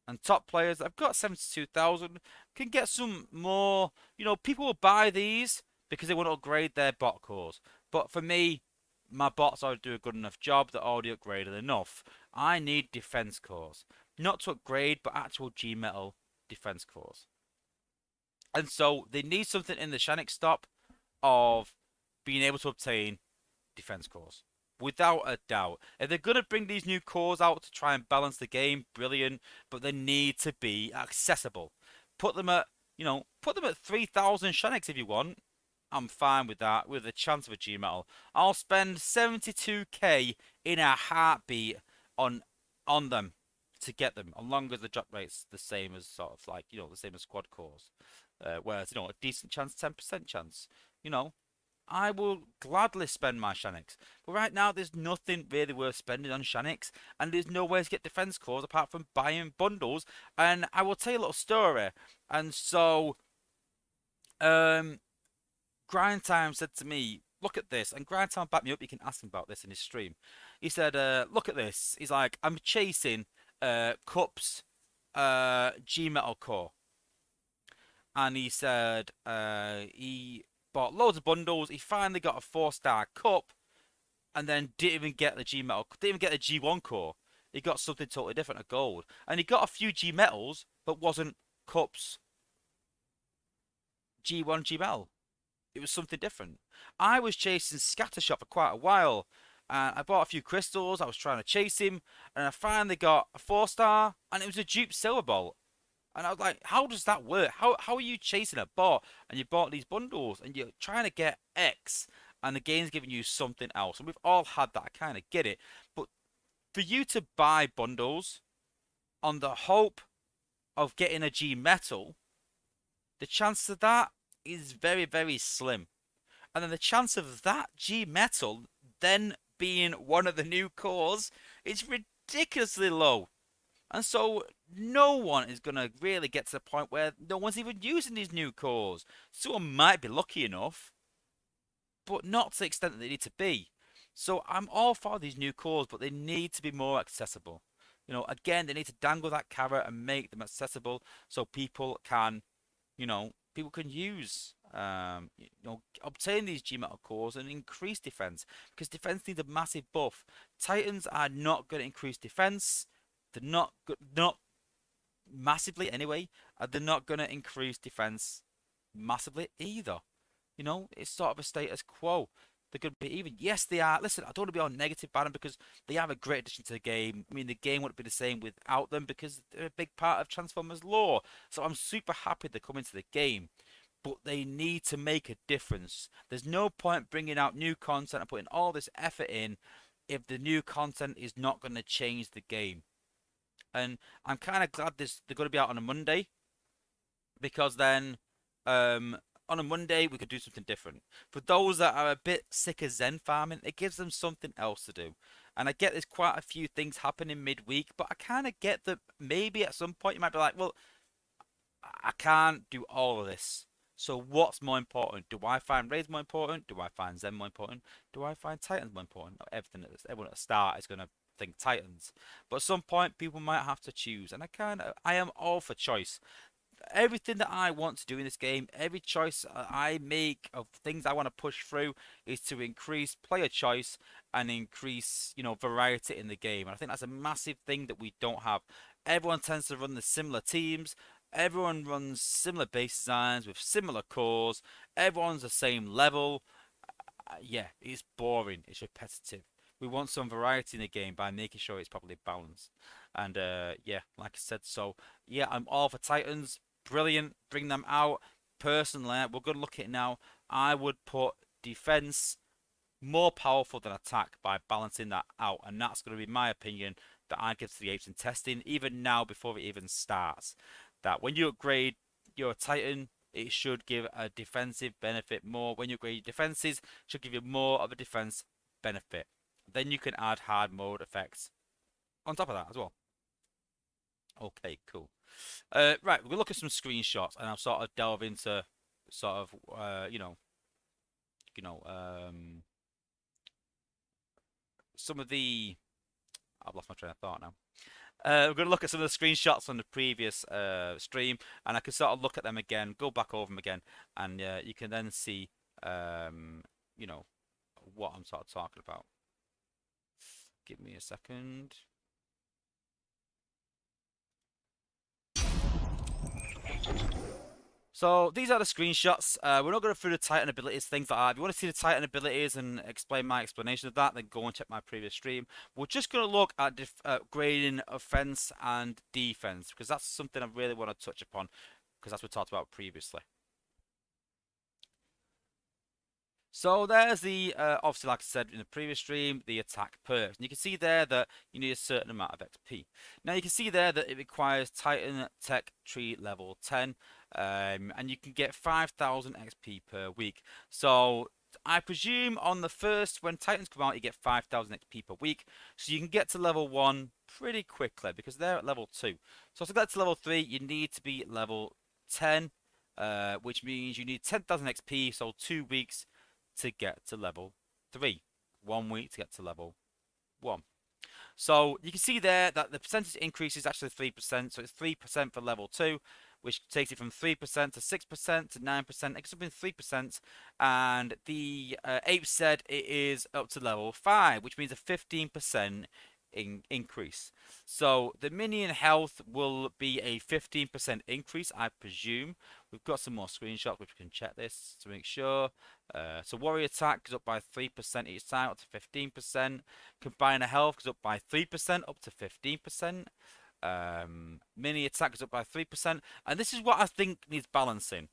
And top players, I've got 72,000, can get some more. People will buy these because they want to upgrade their bot cores. But for me, my bots already do a good enough job. They're already upgraded enough. I need defense cores. Not to upgrade, but actual G-Metal defense cores. And so they need something in the Shanix stop of being able to obtain defense cores. Without a doubt. If they're going to bring these new cores out to try and balance the game, brilliant. But they need to be accessible. Put them at, put them at 3,000 Shanix if you want. I'm fine with that, with a chance of a G-Metal. I'll spend 72k in a heartbeat on them to get them, as long as the drop rate's the same as sort of like, the same as squad cores. Whereas, a decent chance, 10% chance. I will gladly spend my Shanix. But right now, there's nothing really worth spending on Shanix, and there's no way to get defense cores apart from buying bundles. And I will tell you a little story. And so, Grind Time said to me, look at this. And Grind Time backed me up. You can ask him about this in his stream. He said, look at this. He's like, I'm chasing Cup's G-Metal core. And he said he bought loads of bundles. He finally got a 4-star Cup. And then didn't even get the G-Metal. Didn't even get the G1 core. He got something totally different, a gold. And he got a few G-Metals, but wasn't Cup's G1 G-Metal. It was something different. I was chasing Scattershot for quite a while. And I bought a few crystals. I was trying to chase him. And I finally got a 4-star. And it was a dupe Silver Bolt. And I was like, how does that work? How are you chasing a bot and you bought these bundles and you're trying to get X and the game's giving you something else? And we've all had that. I kind of get it. But for you to buy bundles on the hope of getting a G Metal, the chance of that is very, very slim. And then the chance of that G Metal then being one of the new cores is ridiculously low. And so no one is going to really get to the point where no one's even using these new cores. Someone might be lucky enough, but not to the extent that they need to be. So I'm all for these new cores, but they need to be more accessible. Again, they need to dangle that carrot and make them accessible so people can, people can use, obtain these G-Metal cores and increase defense. Because defense needs a massive buff. Titans are not going to increase defense. They're not massively anyway. They're not going to increase defense massively either. It's sort of a status quo. They're going to be even. Yes, they are. Listen, I don't want to be all negative about them because they have a great addition to the game. I mean, the game wouldn't be the same without them because they're a big part of Transformers lore. So I'm super happy they come into the game. But they need to make a difference. There's no point bringing out new content and putting all this effort in if the new content is not going to change the game. And I'm kind of glad they're going to be out on a Monday because then on a Monday we could do something different. For those that are a bit sick of Zen farming, it gives them something else to do. And I get there's quite a few things happening midweek, but I kind of get that maybe at some point you might be like, well, I can't do all of this. So what's more important? Do I find Raids more important? Do I find Zen more important? Do I find Titans more important? Everyone at the start is going to think Titans. But at some point, people might have to choose. And I am all for choice. Everything that I want to do in this game, every choice I make of things I want to push through is to increase player choice and increase, variety in the game. And I think that's a massive thing that we don't have. Everyone tends to run the similar teams. Everyone runs similar base designs with similar cores. Everyone's the same level. Yeah, it's boring. It's repetitive. We want some variety in the game by making sure it's properly balanced. And yeah, like I said, so yeah, I'm all for Titans. Brilliant. Bring them out. Personally, we're going to look at it now. I would put defense more powerful than attack by balancing that out. And that's going to be my opinion that I give to the apes in testing, even now before it even starts. That when you upgrade your Titan, it should give a defensive benefit more. When you upgrade your defenses, it should give you more of a defense benefit. Then you can add hard mode effects on top of that as well. Okay, cool. Right, we'll look at some screenshots, and I'll sort of delve into sort of you know, some of the. I've lost my train of thought now. We're going to look at some of the screenshots from the previous stream, and I can sort of look at them again, go back over them again, and you can then see, you know, what I'm sort of talking about. Give me a second. So these are the screenshots. We're not going through the Titan abilities, things like that. If you want to see the Titan abilities and explain my explanation of that, then go and check my previous stream. We're just going to look at grading offense and defense, because that's something I really want to touch upon, because that's what we talked about previously. So there's the, obviously like I said in the previous stream, the attack perks. And you can see there that you need a certain amount of XP. Now you can see there that it requires Titan Tech Tree level 10. And you can get 5,000 XP per week. So I presume on the first, when Titans come out, you get 5,000 XP per week. So you can get to level 1 pretty quickly, because they're at level 2. So to get to level 3, you need to be level 10. Which means you need 10,000 XP, so 2 weeks to get to level 3. 1 week to get to level 1. So you can see there that the percentage increase is actually 3%. So it's 3% for level 2, which takes it from 3% to 6% to 9%. It's up in 3%. And the ape said it is up to level 5, which means a 15% increase. So the minion health will be a 15% increase, I presume. We've got some more screenshots which we can check this to make sure. So warrior attack goes up by 3% each time, up to 15%. Combiner health goes up by 3%, up to 15%. Mini attack goes up by 3%. And this is what I think needs balancing.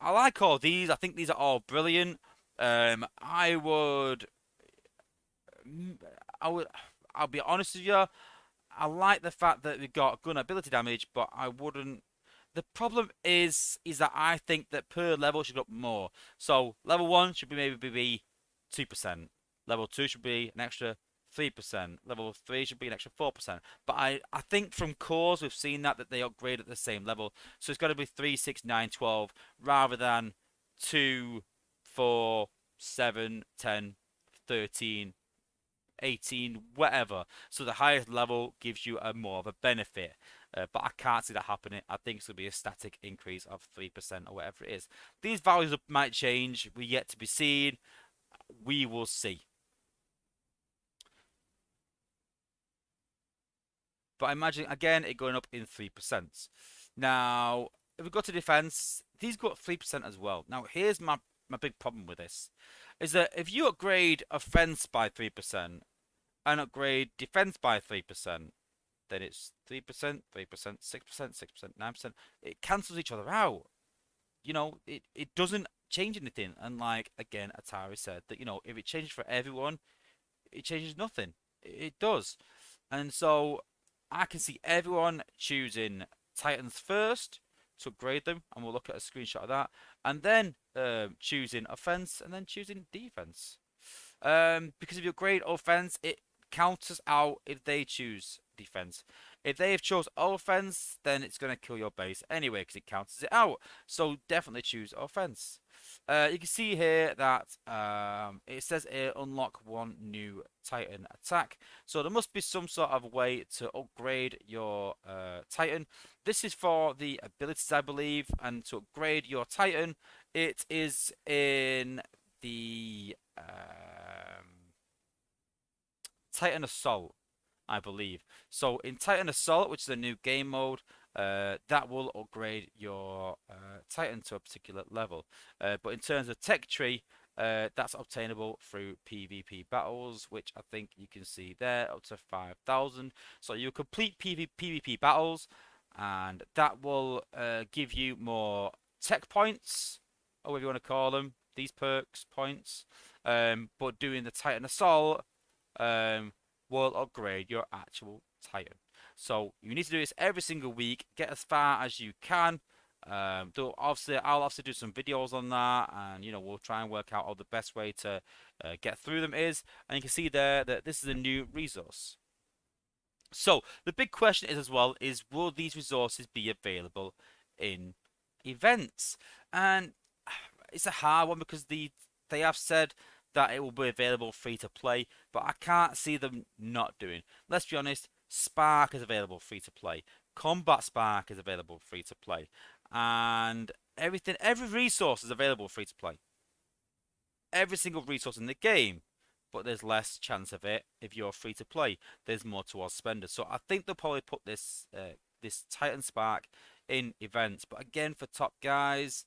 I like all these. I think these are all brilliant. I'll be honest with you. I like the fact that we've got gun ability damage, but I wouldn't. The problem is that I think that per level should go up more. So level 1 should be maybe be 2%. Level 2 should be an extra 3%. Level 3 should be an extra 4%. But I think from cores we've seen that they upgrade at the same level. So it's got to be 3, 6, 9, 12 rather than 2, 4, 7, 10, 13, 18, whatever. So the highest level gives you a more of a benefit. But I can't see that happening. I think it's going to be a static increase of 3% or whatever it is. These values might change. We're yet to be seen. We will see. But I imagine, again, it going up in 3%. Now, if we go to defense, these go up 3% as well. Now, here's my big problem with this. Is that if you upgrade offense by 3% and upgrade defense by 3%, then it's 3%, 3%, 6%, 6%, 9%. It cancels each other out. You know, it doesn't change anything. And like, again, Atari said that, you know, if it changes for everyone, it changes nothing. It does. And so I can see everyone choosing Titans first to upgrade them, and we'll look at a screenshot of that, and then choosing offense and then choosing defense. Because if you upgrade offense, it counters out if they choose defense. If they have chose offense, then it's going to kill your base anyway because it counters it out. So definitely choose offense. You can see here that it says here unlock 1 new Titan attack. So there must be some sort of way to upgrade your Titan. This is for the abilities, I believe, and to upgrade your Titan, it is in the Titan Assault, I believe. So in Titan Assault, which is a new game mode, that will upgrade your Titan to a particular level. But in terms of tech tree, that's obtainable through PvP battles, which I think you can see there, up to 5,000. So you complete PvP battles, and that will give you more tech points, or whatever you want to call them, these perks points. But doing the Titan Assault will upgrade your actual Titan. So you need to do this every single week. Get as far as you can. I'll obviously do some videos on that, and we'll try and work out how the best way to get through them is. And you can see there that this is a new resource. So the big question is as well is, will these resources be available in events? And it's a hard one because they have said that it will be available free to play, but I can't see them not doing. Let's be honest, Spark is available free to play. Combat Spark is available free to play. And every resource is available free to play. Every single resource in the game, but there's less chance of it if you're free to play. There's more towards spenders. So I think they'll probably put this Titan Spark in events. But again, for top guys,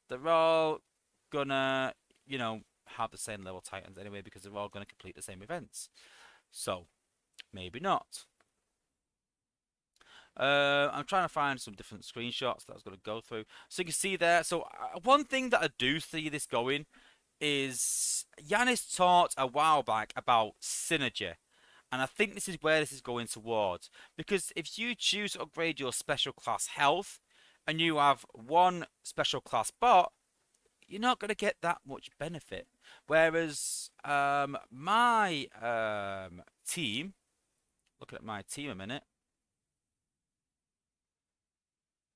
they're all gonna, have the same level Titans anyway because they're all gonna complete the same events. So maybe not. I'm trying to find some different screenshots that I was going to go through. So you can see there. So one thing that I do see this going is Yanis talked a while back about synergy. And I think this is where this is going towards. Because if you choose to upgrade your special class health and you have one special class bot, you're not going to get that much benefit. Whereas my team, looking at my team a minute.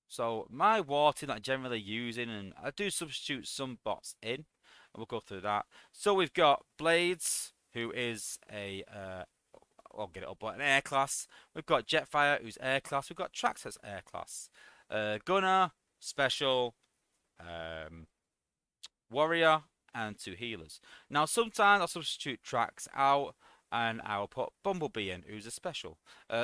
So my war team that I'm generally using, and I do substitute some bots in, and we'll go through that. So we've got Blades, who is I'll get it up, but an air class. We've got Jetfire, who's air class. We've got Trax as air class. Gunner, special, warrior, and 2 healers. Now sometimes I'll substitute Trax out and I'll put Bumblebee in, who's a special.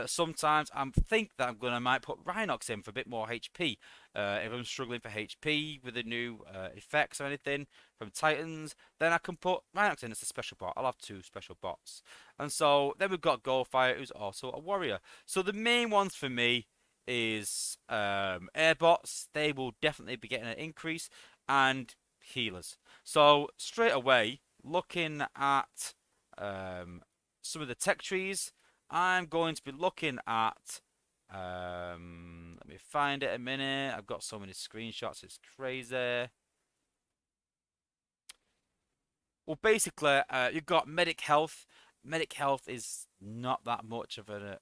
Sometimes I think that I might put Rhinox in for a bit more HP. If I'm struggling for HP with the new effects or anything from Titans, then I can put Rhinox in as a special bot. I'll have 2 special bots. And so then we've got Goldfire, who's also a warrior. So the main ones for me is airbots. They will definitely be getting an increase, and healers. So straight away, looking at some of the tech trees, I'm going to be looking at let me find it a minute. I've got so many screenshots, it's crazy. Well, basically, you've got medic health. Medic health is not that much of a,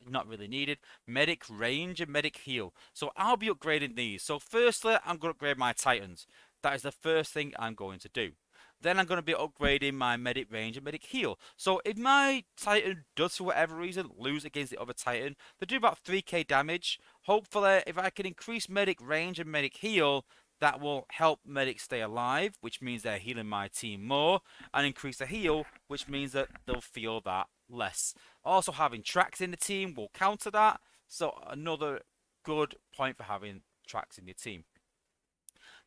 not really needed. Medic range and medic heal. So I'll be upgrading these. So firstly, I'm going to upgrade my Titans. That is the first thing I'm going to do. Then I'm going to be upgrading my medic range and medic heal. So if my Titan does, for whatever reason, lose against the other Titan, they do about 3k damage. Hopefully, if I can increase medic range and medic heal, that will help medics stay alive, which means they're healing my team more, and increase the heal, which means that they'll feel that less. Also, having Trax in the team will counter that. So another good point for having Trax in your team.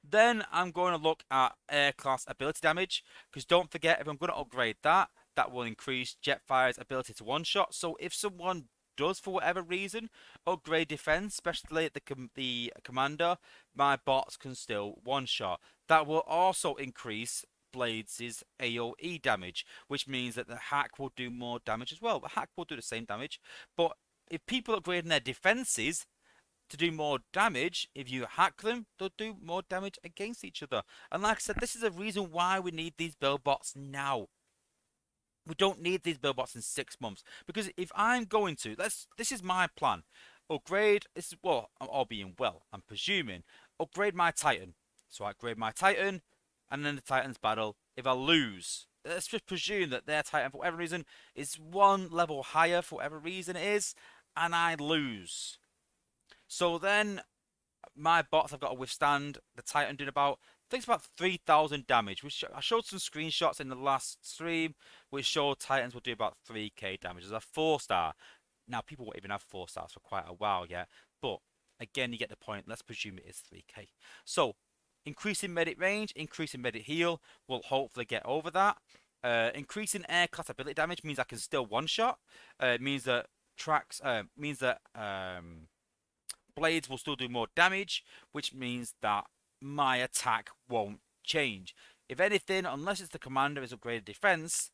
Then I'm going to look at air class ability damage, because don't forget, if I'm going to upgrade that, that will increase Jetfire's ability to one-shot. So if someone does, for whatever reason, upgrade defense, especially the commander, my bots can still one-shot. That will also increase Blades' AoE damage, which means that the hack will do more damage as well. The hack will do the same damage, but if people upgrade their defenses to do more damage, if you hack them, they'll do more damage against each other. And like I said, this is a reason why we need these build bots now. We don't need these build bots in 6 months, because if I'm going to, this is my plan. Upgrade, this is, well, all being well, I'm presuming, upgrade my Titan. So I upgrade my Titan, and then the Titans battle. If I lose, let's just presume that their Titan, for whatever reason, is 1 level higher, for whatever reason it is, and I lose. So then my bots have got to withstand the Titan doing about, I think it's about 3,000 damage. Which I showed some screenshots in the last stream which showed Titans will do about 3k damage as a 4-star. Now people won't even have 4 stars for quite a while yet, but again you get the point. Let's presume it is 3k. So increasing medic range, increasing medic heal will hopefully get over that. Increasing air class ability damage means I can still one-shot. It means that Blades will still do more damage, which means that my attack won't change. If anything, unless it's the commander is upgraded defense,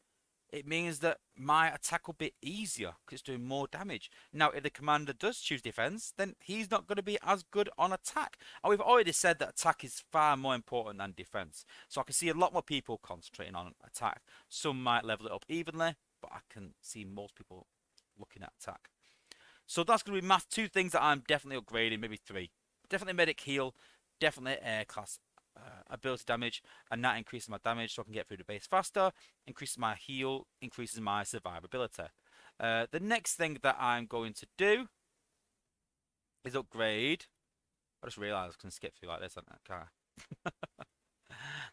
it means that my attack will be easier because it's doing more damage. Now, if the commander does choose defense, then he's not going to be as good on attack. And we've already said that attack is far more important than defense. So I can see a lot more people concentrating on attack. Some might level it up evenly, but I can see most people looking at attack. So that's going to be math. Two things that I'm definitely upgrading, maybe three. Definitely medic heal, definitely air class ability damage, and that increases my damage so I can get through the base faster, increases my heal, increases my survivability. The next thing that I'm going to do is upgrade. I just realised I can skip through like this, can't I?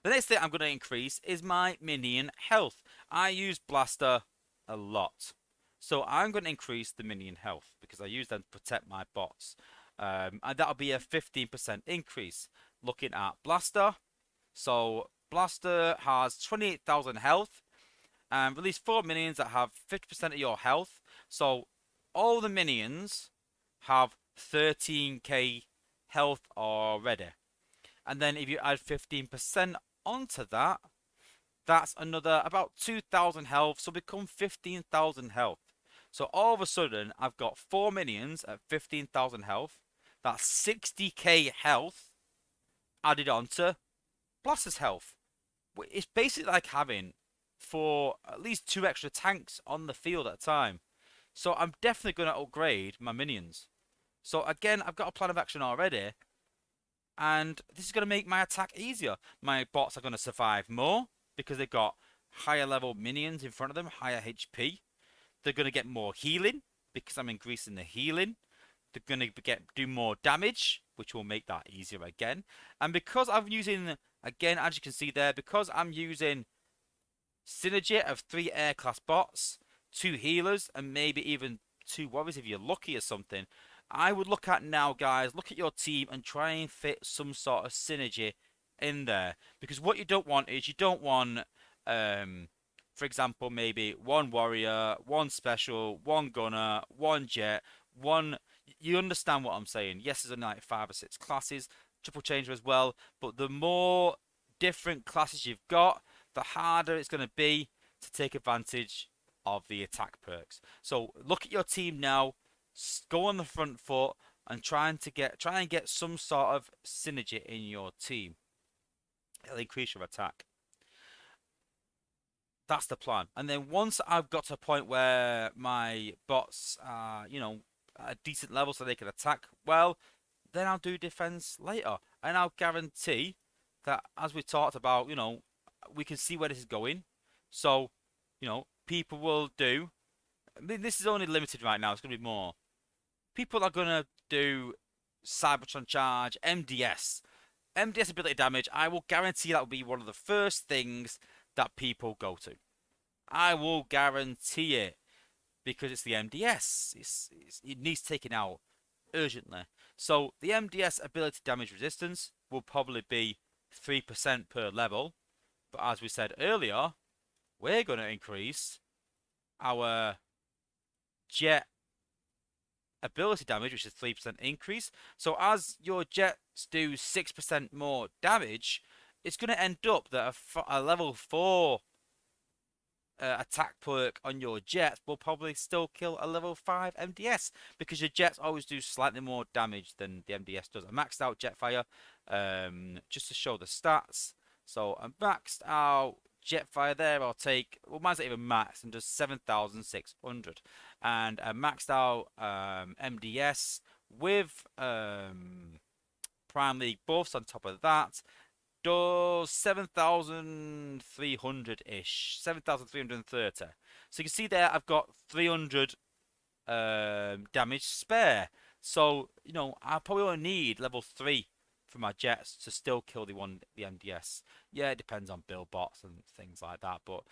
The next thing I'm going to increase is my minion health. I use Blaster a lot. So I'm going to increase the minion health because I use them to protect my bots. And that'll be a 15% increase. Looking at Blaster. So Blaster has 28,000 health and release 4 minions that have 50% of your health. So all the minions have 13k health already. And then if you add 15% onto that, that's another about 2,000 health, so become 15,000 health. So all of a sudden, I've got 4 minions at 15,000 health. That's 60k health added onto Blaster's health. It's basically like having at least 2 extra tanks on the field at a time. So I'm definitely going to upgrade my minions. So again, I've got a plan of action already. And this is going to make my attack easier. My bots are going to survive more because they've got higher level minions in front of them, higher HP. They're going to get more healing because I'm increasing the healing. They're going to do more damage, which will make that easier again. And because I'm using, again, as you can see there, because I'm using synergy of 3 air class bots, 2 healers, and maybe even 2 warriors if you're lucky or something, I would look at now, guys, look at your team and try and fit some sort of synergy in there. Because what you don't want is you don't want, for example, maybe 1 warrior, 1 special, 1 gunner, 1 jet, 1... You understand what I'm saying. Yes, there's only like 5 or 6 classes, triple changer as well. But the more different classes you've got, the harder it's going to be to take advantage of the attack perks. So look at your team now. Go on the front foot and try and get some sort of synergy in your team. It'll increase your attack. That's the plan. And then once I've got to a point where my bots are, at a decent level so they can attack well, then I'll do defense later. And I'll guarantee that, as we talked about, we can see where this is going. So, people will do. I mean, this is only limited right now. It's going to be more. People are going to do Cybertron Charge, MDS. MDS ability damage, I will guarantee that will be one of the first things that people go to. I will guarantee it. Because it's the MDS. It needs taken out urgently. So the MDS ability damage resistance will probably be 3% per level. But as we said earlier, we're going to increase our jet ability damage, which is 3% increase. So as your jets do 6% more damage, it's going to end up that a level 4 attack perk on your jets will probably still kill a level 5 MDS because your jets always do slightly more damage than the MDS does. I maxed out Jetfire just to show the stats. So I maxed out Jetfire there. I'll take, well, mine's not even maxed and does 7,600. And I maxed out MDS with Prime League buffs on top of that. Does 7,300-ish, 7,330. So you can see there I've got 300 damage spare. So, I probably only need level 3 for my jets to still kill the MDS. Yeah, it depends on build bots and things like that. But,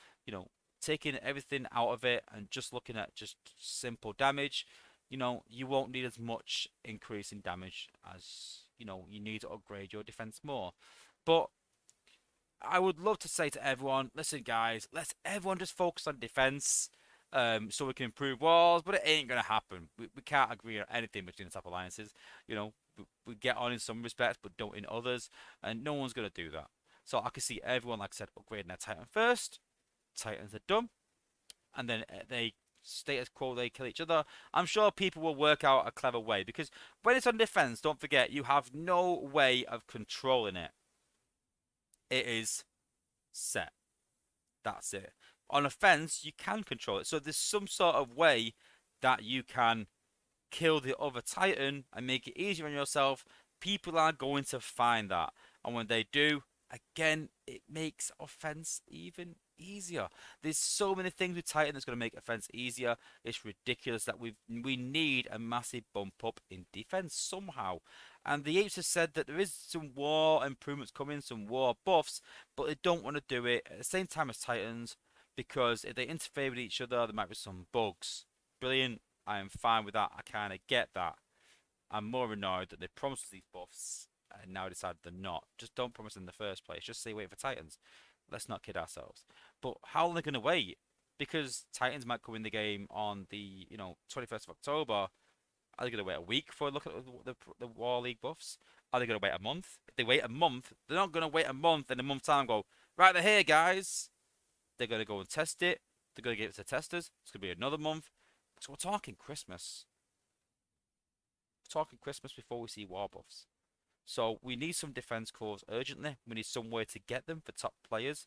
taking everything out of it and just looking at just simple damage, you won't need as much increase in damage as, you need to upgrade your defense more. But I would love to say to everyone, listen guys, let's everyone just focus on defense so we can improve walls, but it ain't going to happen. We can't agree on anything between the top alliances. We get on in some respects, but don't in others, and no one's going to do that. So I can see everyone, like I said, upgrading their Titan first. Titans are done. and then they status quo, they kill each other. I'm sure people will work out a clever way because when it's on defense, don't forget you have no way of controlling it. It is set. That's it. On offense, you can control it. So there's some sort of way that you can kill the other Titan and make it easier on yourself. People are going to find that. And when they do, again, it makes offense even easier. There's so many things with Titan that's going to make offense easier. It's ridiculous that we need a massive bump up in defense somehow. And the Apes have said that there is some war improvements coming, some war buffs, but they don't want to do it at the same time as Titans because if they interfere with each other, there might be some bugs. Brilliant. I am fine with that. I kind of get that. I'm more annoyed that they promised us these buffs and now decided they're not. Just don't promise them in the first place. Just say wait for Titans. Let's not kid ourselves. But how are they going to wait? Because Titans might come in the game on the 21st of October. Are they going to wait a week before they look at the War League buffs? Are they going to wait a month? If they wait a month, they're not going to wait a month and a month time go, right, they're here, guys. They're going to go and test it. They're going to give it to testers. It's going to be another month. So we're talking Christmas. We're talking Christmas before we see war buffs. So we need some defense cores urgently. We need some way to get them for top players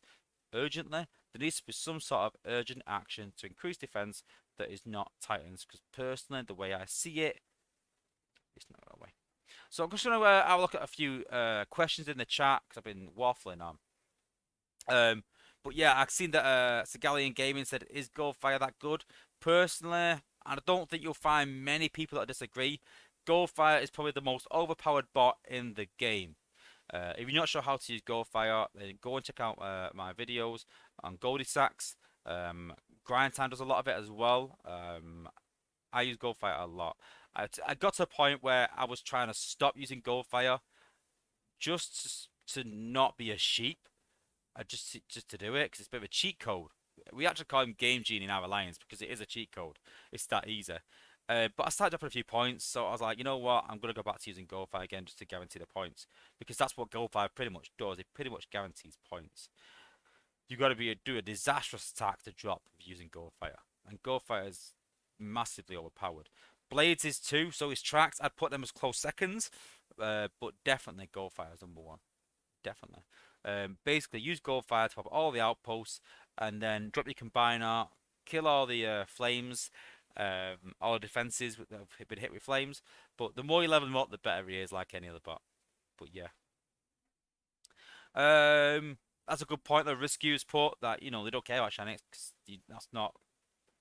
urgently. There needs to be some sort of urgent action to increase defense that is not Titans. Because personally, the way I see it, it's not that way. So I'm just going to have a look at a few questions in the chat because I've been waffling on. But yeah, I've seen that Sagalian Gaming said, is Goldfire that good? Personally, and I don't think you'll find many people that disagree. Goldfire is probably the most overpowered bot in the game. If you're not sure how to use Goldfire, then go and check out my videos on Goldie Sacks. Grind Time does a lot of it as well. I use Goldfire a lot. I got to a point where I was trying to stop using Goldfire just to not be a sheep. Just to do it because it's a bit of a cheat code. We actually call him Game Genie in our alliance because it is a cheat code. It's that easy. But I started dropping a few points, so I was like, you know what? I'm going to go back to using Goldfire again just to guarantee the points. Because that's what Goldfire pretty much does. It pretty much guarantees points. You've got to do a disastrous attack to drop using Goldfire. And Goldfire is massively overpowered. Blades is too, so is Tracks. I'd put them as close seconds. But definitely Goldfire is number one. Definitely. Basically, use Goldfire to pop all the outposts, and then drop your combiner, kill all the flames, all the defenses that have been hit with flames. But the more you level them up, the better he is, like any other bot. But yeah, that's a good point. The rescuers put that they don't care about Shanix because that's not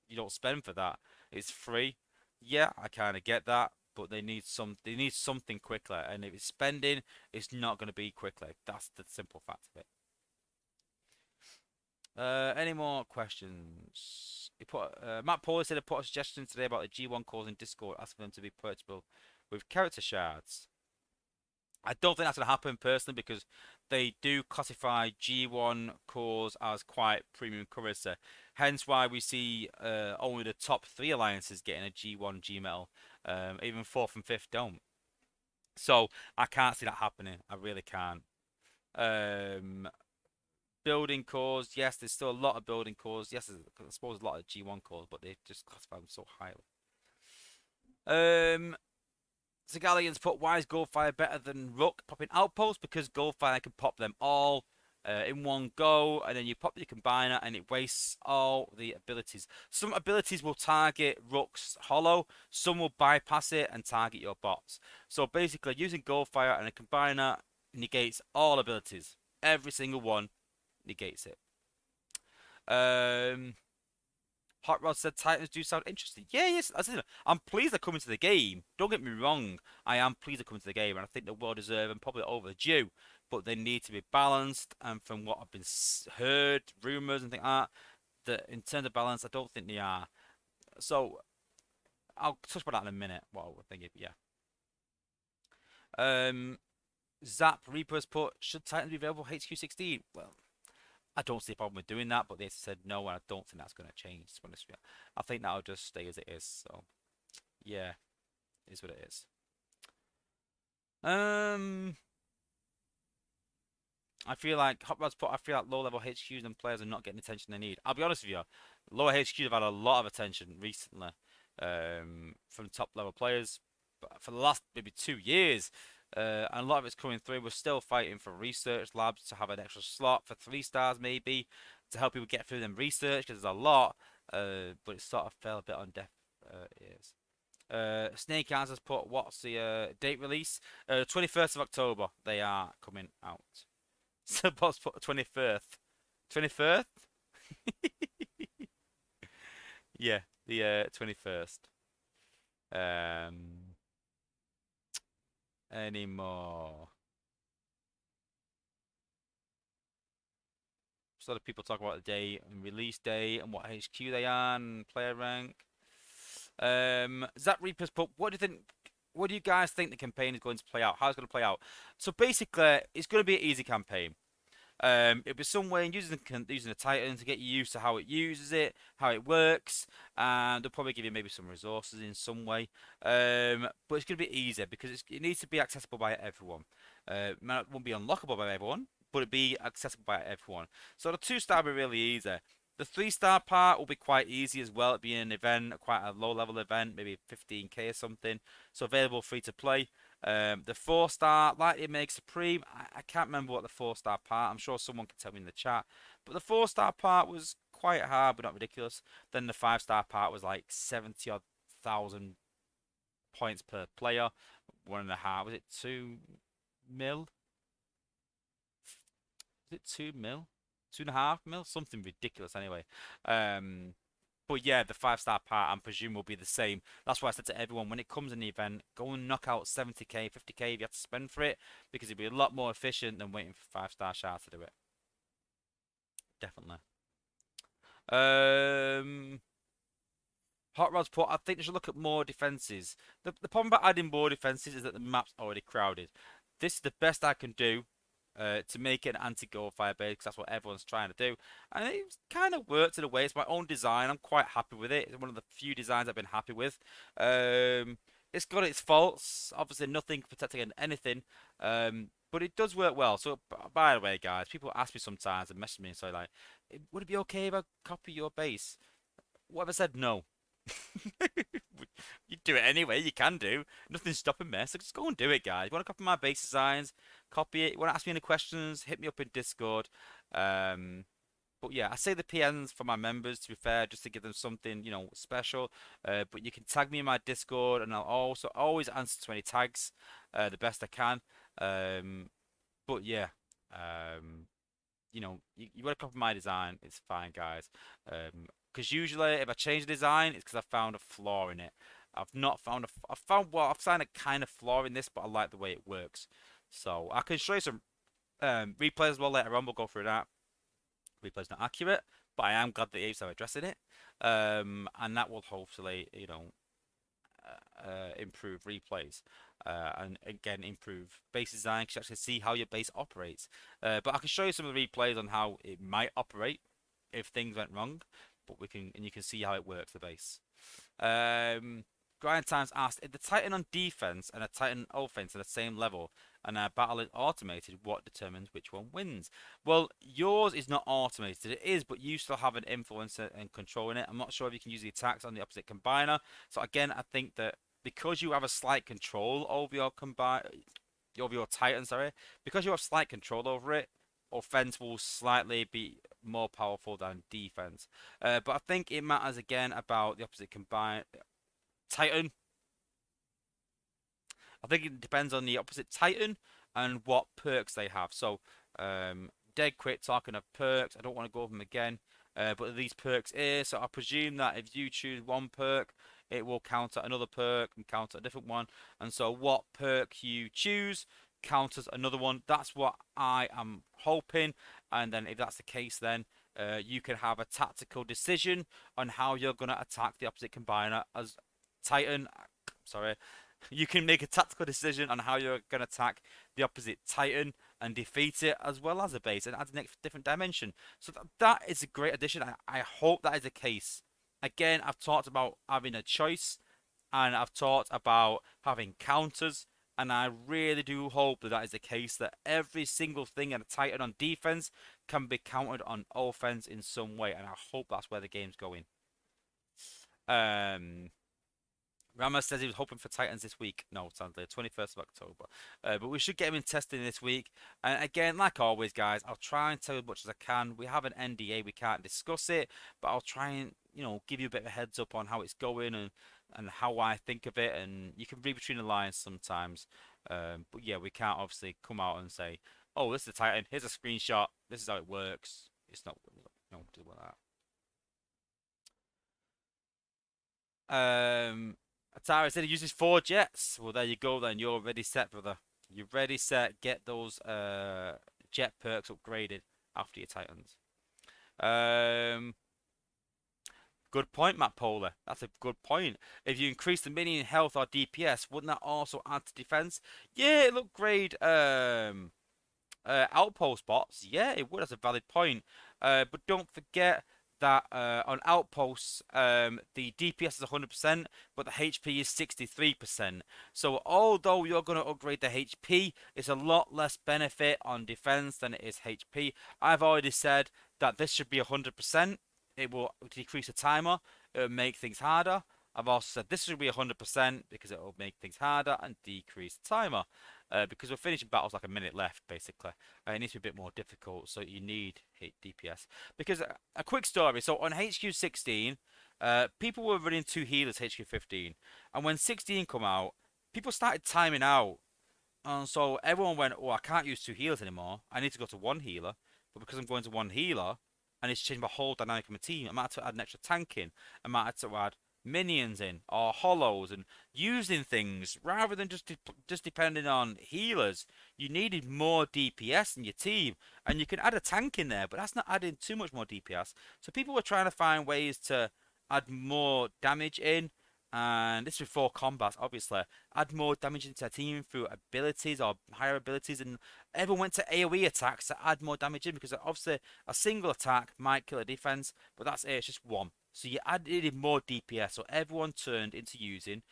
you don't spend for that. It's free. Yeah, I kind of get that. But they need something quickly, and if it's spending, it's not going to be quickly. That's the simple fact of it. Any more questions? Matt Paul said he put a suggestion today about the G1 cores in Discord, asking them to be purchasable with character shards. I don't think that's going to happen personally because they do classify G1 cores as quite premium currency. Hence why we see only the top 3 alliances getting a G1 G metal. Even 4th and 5th don't. So I can't see that happening. I really can't. Building cores, yes, there's still a lot of building cores. Yes, I suppose a lot of G1 cores, but they just classify them so highly. Zagalians put, why is Goldfire better than Rook popping outposts? Because Goldfire can pop them all in one go, and then you pop your combiner and it wastes all the abilities. Some abilities will target Rook's hollow, some will bypass it and target your bots. So basically using Goldfire and a combiner negates all abilities. Every single one negates it. Hot Rod said Titans do sound interesting. Yeah, yes. I'm pleased they're coming to the game. Don't get me wrong. I am pleased they're coming to the game, and I think they're well deserved and probably overdue. But they need to be balanced. And from what I've been heard, rumors and things like that in terms of balance, I don't think they are. So I'll touch about that in a minute. What I think, yeah. Zap Reapers put, should Titans be available for HQ16? Well, I don't see a problem with doing that, but they said no, and I don't think that's going to change. I think that'll just stay as it is. So, yeah, it is what it is. I feel like Hot Rod's put. I feel like low-level HQs and players are not getting the attention they need. I'll be honest with you. Lower HQ have had a lot of attention recently from top level players, but for the last maybe 2 years. And a lot of it's coming through. We're still fighting for research labs to have an extra slot for 3 stars, maybe, to help people get through them research, because there's a lot. But it sort of fell a bit on deaf ears. Snake Eyes has put, what's the date release? 21st of October. They are coming out. So Boss put 21st. 21st? Yeah, the 21st. Um, any more? Just a lot of people talk about the date and release date and what HQ they are and player rank. Zach Reapers put, what do you think? What do you guys think the campaign is going to play out? How's it going to play out? So basically, it's going to be an easy campaign. It'll be some way using the Titan to get you used to how it uses it, how it works, and they'll probably give you maybe some resources in some way. But it's going to be easier because it needs to be accessible by everyone. It won't be unlockable by everyone, but it'll be accessible by everyone. So the 2-star will be really easy. The 3-star part will be quite easy as well. It'll be an event, quite a low-level event, maybe 15k or something. So available free to play. The 4-star, Lightly Make Supreme. I can't remember what the 4-star part. I'm sure someone can tell me in the chat. But the 4-star part was quite hard, but not ridiculous. Then the 5-star part was like 70 odd thousand points per player. 1.5. Was it 2 mil? Was it 2 mil? 2.5 mil? Something ridiculous anyway. But yeah, the 5-star part, I'm presume, will be the same. That's why I said to everyone, when it comes in the event, go and knock out 70k, 50k if you have to spend for it, because it'll be a lot more efficient than waiting for 5-star Shard to do it. Definitely. Hot Rod's put, I think they should look at more defenses. The problem about adding more defenses is that the map's already crowded. This is the best I can do to make it an anti-goal fire base, because that's what everyone's trying to do. And it kind of worked in a way. It's my own design. I'm quite happy with it. It's one of the few designs I've been happy with. It's got its faults. Obviously, nothing protecting against anything. But it does work well. So, by the way, guys, people ask me sometimes and message me and say, like, would it be okay if I copy your base? What have I said? No. You do it anyway, you can do. Nothing's stopping me, so just go and do it, guys. You want to copy my base designs, copy it. You want to ask me any questions, hit me up in Discord. But yeah, I say the PNs for my members, to be fair, just to give them something, special. But you can tag me in my Discord, and I'll also always answer to any tags, the best I can. But yeah, you want to copy my design, it's fine, guys. Because usually if I change the design, it's because I found a flaw in it. I've not found I've found a kind of flaw in this, but I like the way it works. So I can show you some replays as well later on. We'll go through that. Replay's not accurate, but I am glad that Apes are addressing it. And that will hopefully, improve replays. And again, improve base design, because you actually see how your base operates. But I can show you some of the replays on how it might operate if things went wrong. But you can see how it works, the base. Grind Times asked, if the Titan on defense and a Titan offense are the same level and our battle is automated, what determines which one wins? Well, yours is not automated. It is, but you still have an influence and control in it. I'm not sure if you can use the attacks on the opposite combiner. So again, I think that because you have a slight control over your Titan, because you have slight control over it, offense will slightly be more powerful than defense. But I think it matters again about the opposite combine Titan. I think it depends on the opposite Titan and what perks they have. So, dead quick talking of perks. I don't want to go over them again. But these perks here. So I presume that if you choose one perk, it will counter another perk and counter a different one. And so what perk you choose counters another one. That's what I am hoping. And then if that's the case, then you can have a tactical decision on how you're going to attack the opposite combiner as Titan. Sorry. You can make a tactical decision on how you're going to attack the opposite Titan and defeat it, as well as a base, and add a different dimension. So that is a great addition. I hope that is the case. Again, I've talked about having a choice, and I've talked about having counters, and I really do hope that that is the case, that every single thing in a Titan on defense can be countered on offense in some way, and I hope that's where the game's going. Um, Ramos says he was hoping for Titans this week. No, sadly, 21st of October. But we should get him in testing this week. And again, like always, guys, I'll try and tell you as much as I can. We have an NDA, we can't discuss it, but I'll try and give you a bit of a heads up on how it's going and how I think of it. And you can read between the lines sometimes. But yeah, we can't obviously come out and say, "Oh, this is the Titan. Here's a screenshot. This is how it works." It's not, do like that. Atari said he uses 4 jets. Well, there you go then. You're ready set, brother. You're ready set. Get those jet perks upgraded after your Titans. Good point, Matt Polar. That's a good point. If you increase the minion health or DPS, wouldn't that also add to defense? Yeah, it looked great. Outpost bots, yeah, it would. That's a valid point. But don't forget that on outposts, the DPS is 100%, but the HP is 63%. So although you're going to upgrade the HP, it's a lot less benefit on defense than it is HP. I've already said that this should be 100%. It will decrease the timer. It will make things harder. I've also said this should be 100% because it will make things harder and decrease the timer. Because we're finishing battles like a minute left, basically. It needs to be a bit more difficult, so you need DPS. Because a quick story, so on HQ16, people were running 2 healers HQ15. And when 16 come out, people started timing out. And so everyone went, oh, I can't use 2 healers anymore. I need to go to 1 healer. But because I'm going to 1 healer, I need to change my whole dynamic of my team. I might have to add an extra tank in. I might have to add minions in or hollows and using things rather than just depending on healers. You needed more DPS in your team, and you can add a tank in there, but that's not adding too much more DPS. So people were trying to find ways to add more damage in, and this before combats, obviously. Add more damage into a team through abilities or higher abilities, and everyone went to AoE attacks to add more damage in because obviously a single attack might kill a defense, but that's it, it's just one. So you added more DPS, so everyone turned into using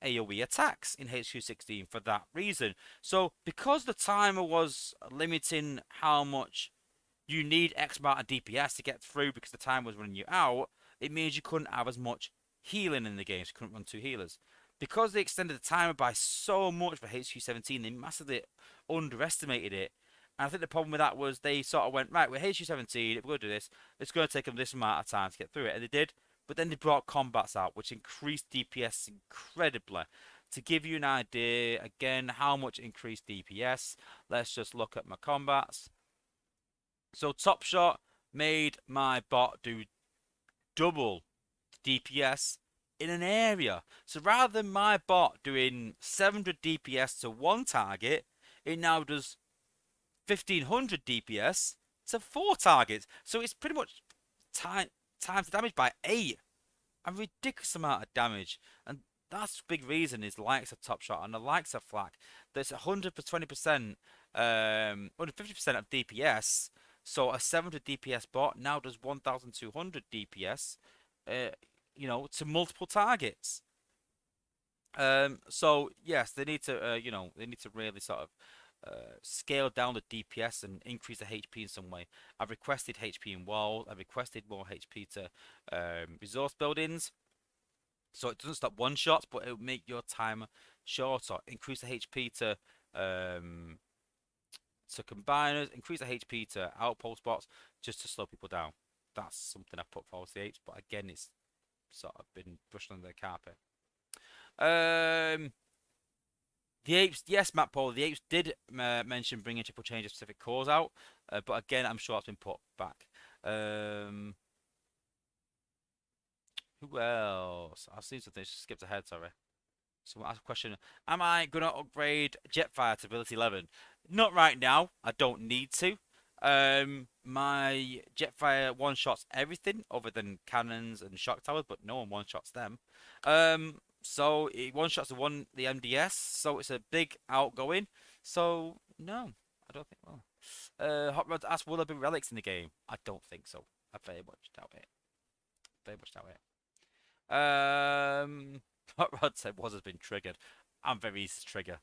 AoE attacks in HQ16 for that reason. So because the timer was limiting how much you need X amount of DPS to get through because the time was running you out, it means you couldn't have as much healing in the game, so you couldn't run 2 healers. Because they extended the timer by so much for HQ17, they massively underestimated it. And I think the problem with that was they sort of went, right, we're HQ17, if we're going to do this, it's going to take them this amount of time to get through it. And they did, but then they brought combats out, which increased DPS incredibly. To give you an idea, again, how much increased DPS, let's just look at my combats. So Top Shot made my bot do double DPS in an area. So rather than my bot doing 700 DPS to 1 target, it now does 1500 DPS to 4 targets. So it's pretty much times the damage by 8. A ridiculous amount of damage. And that's the big reason is the likes of Top Shot and the likes of Flak. There's 120%, 150% of DPS. So a 700 DPS bot now does 1200 DPS, to multiple targets. So yes, they need to, they need to really sort of scale down the DPS and increase the HP in some way. I've requested HP in walls. I've requested more HP to resource buildings, so it doesn't stop one shots, but it will make your time shorter. Increase the HP to combiners, increase the HP to outpost bots, just to slow people down. That's something I put forward to the apes, but again, it's sort of been brushed under the carpet. The apes, yes, Matt Paul, the apes did mention bringing triple change of specific cores out, but again, I'm sure that's been put back. Who else? I've seen something, skipped ahead, sorry. Someone asked a question, am I going to upgrade Jetfire to ability 11? Not right now, I don't need to. My Jetfire one-shots everything other than cannons and shock towers, but no one one-shots them. So it one-shots the MDS, so it's a big outgoing. So no, I don't think. Well, Hot Rod asked, will there be relics in the game? I don't think so. I very much doubt it. Very much doubt it. Hot Rod said Wozza's been triggered. I'm very easy to trigger.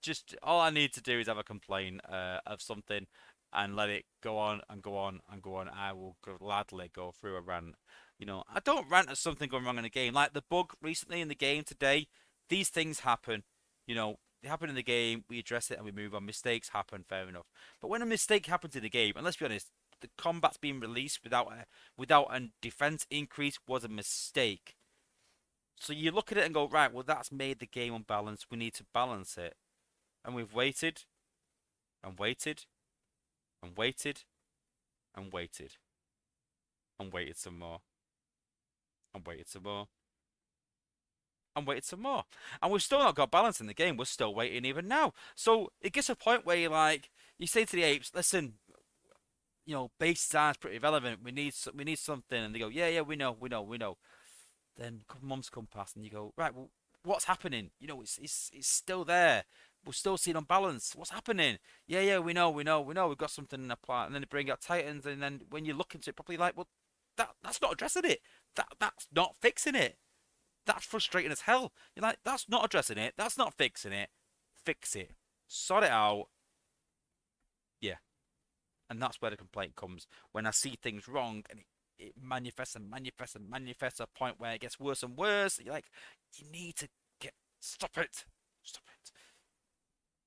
Just all I need to do is have a complaint of something. and let it go on and go on and go on. I will gladly go through a rant. I don't rant at something going wrong in the game. Like the bug recently in the game today, these things happen. They happen in the game, we address it and we move on. Mistakes happen, fair enough. But when a mistake happens in the game, and let's be honest, the combat's being released without a defense increase was a mistake. So you look at it and go, right, well, that's made the game unbalanced. We need to balance it. And we've waited and waited and waited and waited and waited some more and waited some more and waited some more. And we've still not got balance in the game. We're still waiting even now. So it gets to a point where you say to the apes, listen, base design's pretty relevant. We need something. And they go, yeah, we know. Then a couple months come past and you go, right, well, what's happening? It's still there. We're still seeing unbalance. What's happening? Yeah, we know. We've got something in the plan. And then they bring out Titans, and then when you look into it properly, like, well, that's not addressing it. That's not fixing it. That's frustrating as hell. You're like, that's not addressing it. That's not fixing it. Fix it. Sort it out. Yeah. And that's where the complaint comes. When I see things wrong and it manifests and manifests and manifests to a point where it gets worse and worse. You're like, you need to stop it. Stop it.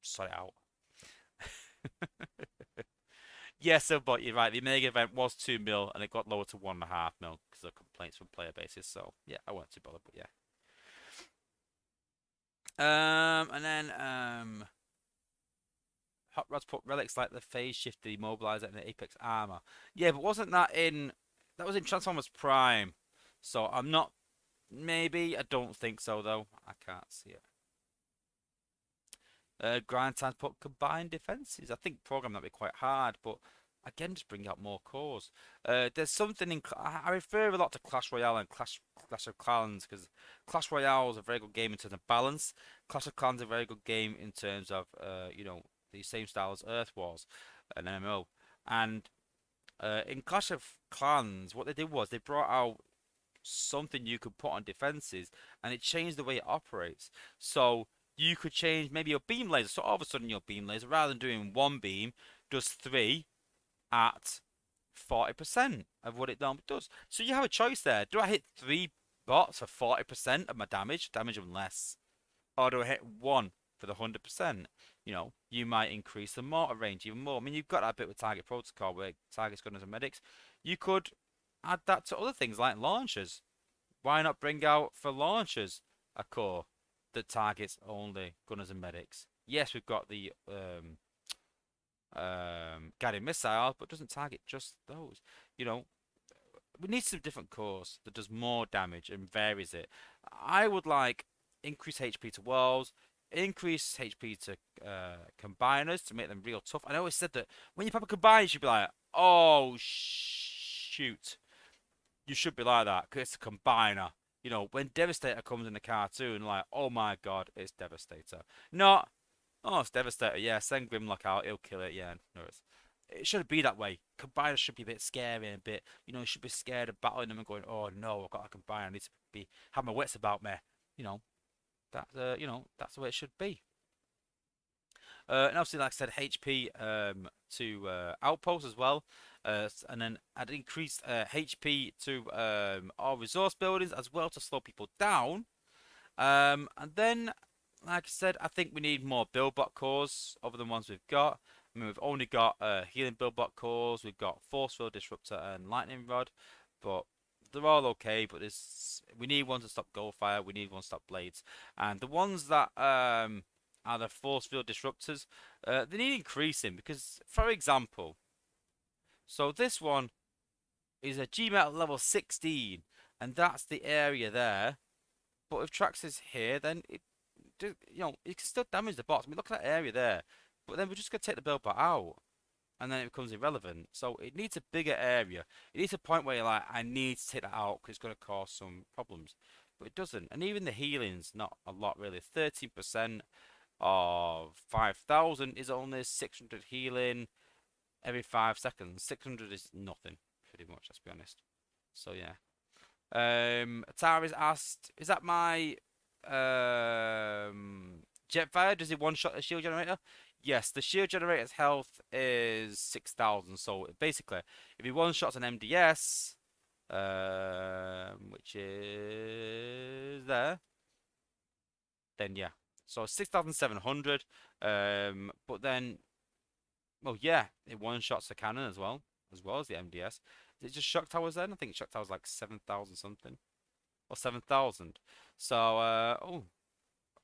Sort it out. Yeah, but you're right. The Omega event was 2 mil and it got lowered to 1.5 mil because of complaints from player bases. So yeah, I wasn't too bothered, but yeah. And then Hot Rods put relics like the phase shift, the immobilizer, and the Apex armor. Yeah, but wasn't that in? That was in Transformers Prime. So I'm not. Maybe I don't think so though. I can't see it. Grind times put combined defenses. I think program that'd be quite hard, but again, just bring out more cores. There's something in. I refer a lot to Clash Royale and Clash of Clans because Clash Royale is a very good game in terms of balance. Clash of Clans is a very good game in terms of the same style as Earth Wars, an MMO. And in Clash of Clans, what they did was they brought out something you could put on defenses, and it changed the way it operates. So you could change maybe your beam laser. So all of a sudden your beam laser, rather than doing one beam, does 3 at 40% of what it normally does. So you have a choice there. Do I hit 3 bots for 40% of my damage them less? Or do I hit 1 for the 100%? You might increase the mortar range even more. I mean, you've got that bit with target protocol where targets gunners and medics. You could add that to other things like launchers. Why not bring out for launchers a core that targets only gunners and medics? Yes, we've got the guided missiles, but doesn't target just those. We need some different cores that does more damage and varies it. I would like increase HP to walls, increase HP to combiners to make them real tough. I always said that when you pop a combiner, you should be like, oh shoot. You should be like that because it's a combiner. When Devastator comes in the cartoon, like, oh my god, it's Devastator. Not, oh, it's Devastator. Yeah, send Grimlock out, he'll kill it. Yeah, no, it shouldn't be that way. Combiners should be a bit scary and a bit, you should be scared of battling them and going, oh no, I've got a combiner. I need to have my wits about me. That's that's the way it should be. And obviously, like I said, HP to outposts as well. And then I'd increase HP to our resource buildings as well to slow people down. And then, like I said, I think we need more buildbot cores over the ones we've got. I mean, we've only got healing buildbot cores. We've got force field disruptor and lightning rod, but they're all okay. But we need one to stop Goldfire. We need one to stop blades, and the ones that are the force field disruptors, they need increasing because, for example, so this one is a G metal level 16, and that's the area there. But if Trax is here, then it can still damage the bots. I mean, look at that area there. But then we're just gonna take the build bot out, and then it becomes irrelevant. So it needs a bigger area. It needs a point where you're like, I need to take that out because it's gonna cause some problems. But it doesn't. And even the healing's not a lot really. 13% of 5,000 is only 600 healing every 5 seconds. 600 is nothing, pretty much, let's be honest. So yeah. Atari's asked, is that my Jetfire? Does it one-shot the shield generator? Yes, the shield generator's health is 6,000. So basically, if he one shots an MDS, which is there, then yeah. So 6,700. But then, well, yeah, it one shots the cannon as well as the MDS. Is it just shock towers then? I think shock towers like 7,000 something or 7,000. So, oh,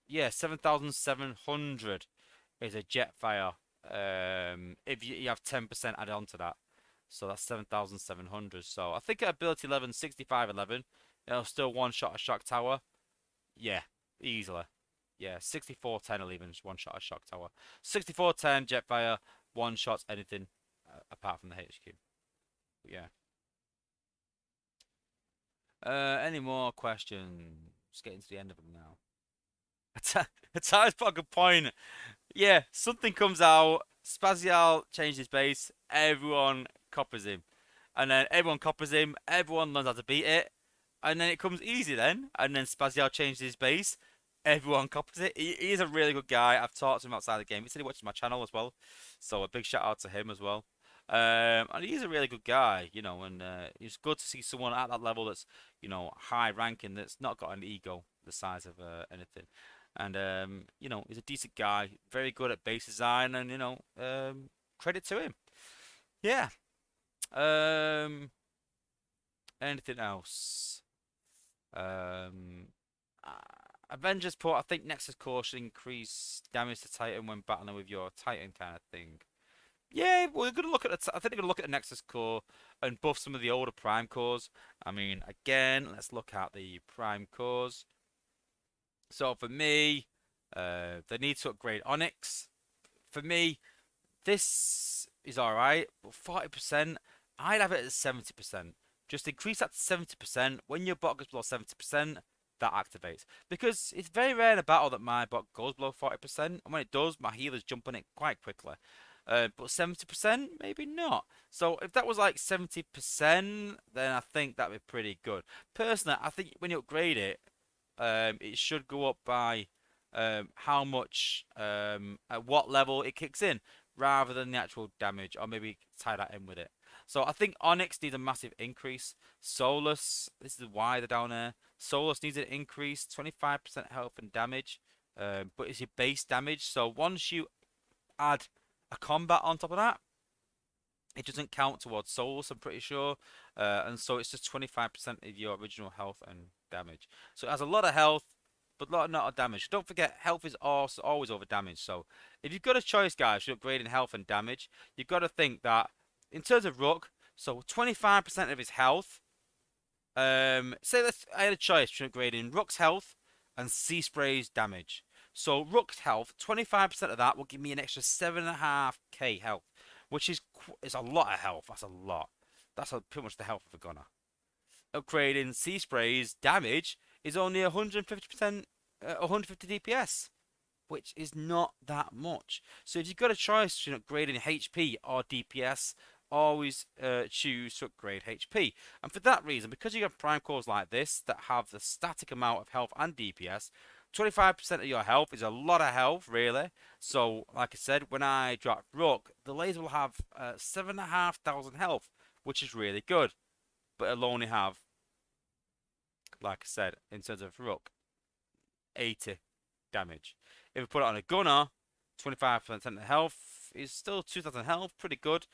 yeah, 7,700 is a Jetfire. If you have 10% added on to that. So that's 7,700. So I think at ability 11, 65 11, it'll still one shot a shock tower. Yeah, easily. Yeah, 6410 will even just one shot a shock tower. 6410 Jetfire, one shots anything apart from the HQ. But yeah. Any more questions? Just getting to the end of them now. Attack's got a good point. Yeah, something comes out, Spazial changes his base, everyone coppers him. And then everyone coppers him, everyone learns how to beat it, and then it comes easy then, and then Spazial changes his base, everyone coppers it. He is a really good guy. I've talked to him outside the game. He said he watches my channel as well, so a big shout out to him as well. And he's a really good guy, you know, and it's good to see someone at that level that's, you know, high ranking that's not got an ego the size of anything. And you know, he's a decent guy, very good at base design, and you know, credit to him. Yeah. Um, anything else? Um, uh, Avengers port. I think Nexus core should increase damage to Titan when battling with your Titan kind of thing. Yeah, we're gonna look at I think they're gonna look at the Nexus core and buff some of the older Prime cores. I mean, again, let's look at the Prime cores. So for me, they need to upgrade Onyx. For me, this is alright, but 40%, I'd have it at 70%. Just increase that to 70%. When your bot goes below 70%, that activates. Because it's very rare in a battle that my bot goes below 40%, and when it does, my healers jump on it quite quickly. But 70%, maybe not. So if that was like 70%, then I think that'd be pretty good. Personally, I think when you upgrade it, it should go up by how much, at what level it kicks in, rather than the actual damage, or maybe tie that in with it. So I think Onyx needs a massive increase. Solus, this is why they're down there. Solus needs an increase, 25% health and damage, but it's your base damage. So once you add a combat on top of that, it doesn't count towards souls, I'm pretty sure. And so it's just 25% of your original health and damage. So it has a lot of health, but not of damage. Don't forget, health is also always over damage. So if you've got a choice, guys, you're upgrading health and damage, you've got to think that in terms of Rook, so 25% of his health. Say that I had a choice between upgrading Rook's health and Sea Spray's damage. So Rook's health, 25% of that will give me an extra 7.5k health, which is a lot of health. That's a lot. That's pretty much the health of a gunner. Upgrading Sea Spray's damage is only 150%, 150 DPS, which is not that much. So if you've got a choice between upgrading HP or DPS, always choose to upgrade HP. And for that reason, because you have prime cores like this that have the static amount of health and DPS, 25% of your health is a lot of health, really. So, like I said, when I drop Rook, the laser will have 7,500 health, which is really good. But it'll only have, like I said, in terms of Rook, 80 damage. If we put it on a gunner, 25% of health is still 2,000 health, pretty good.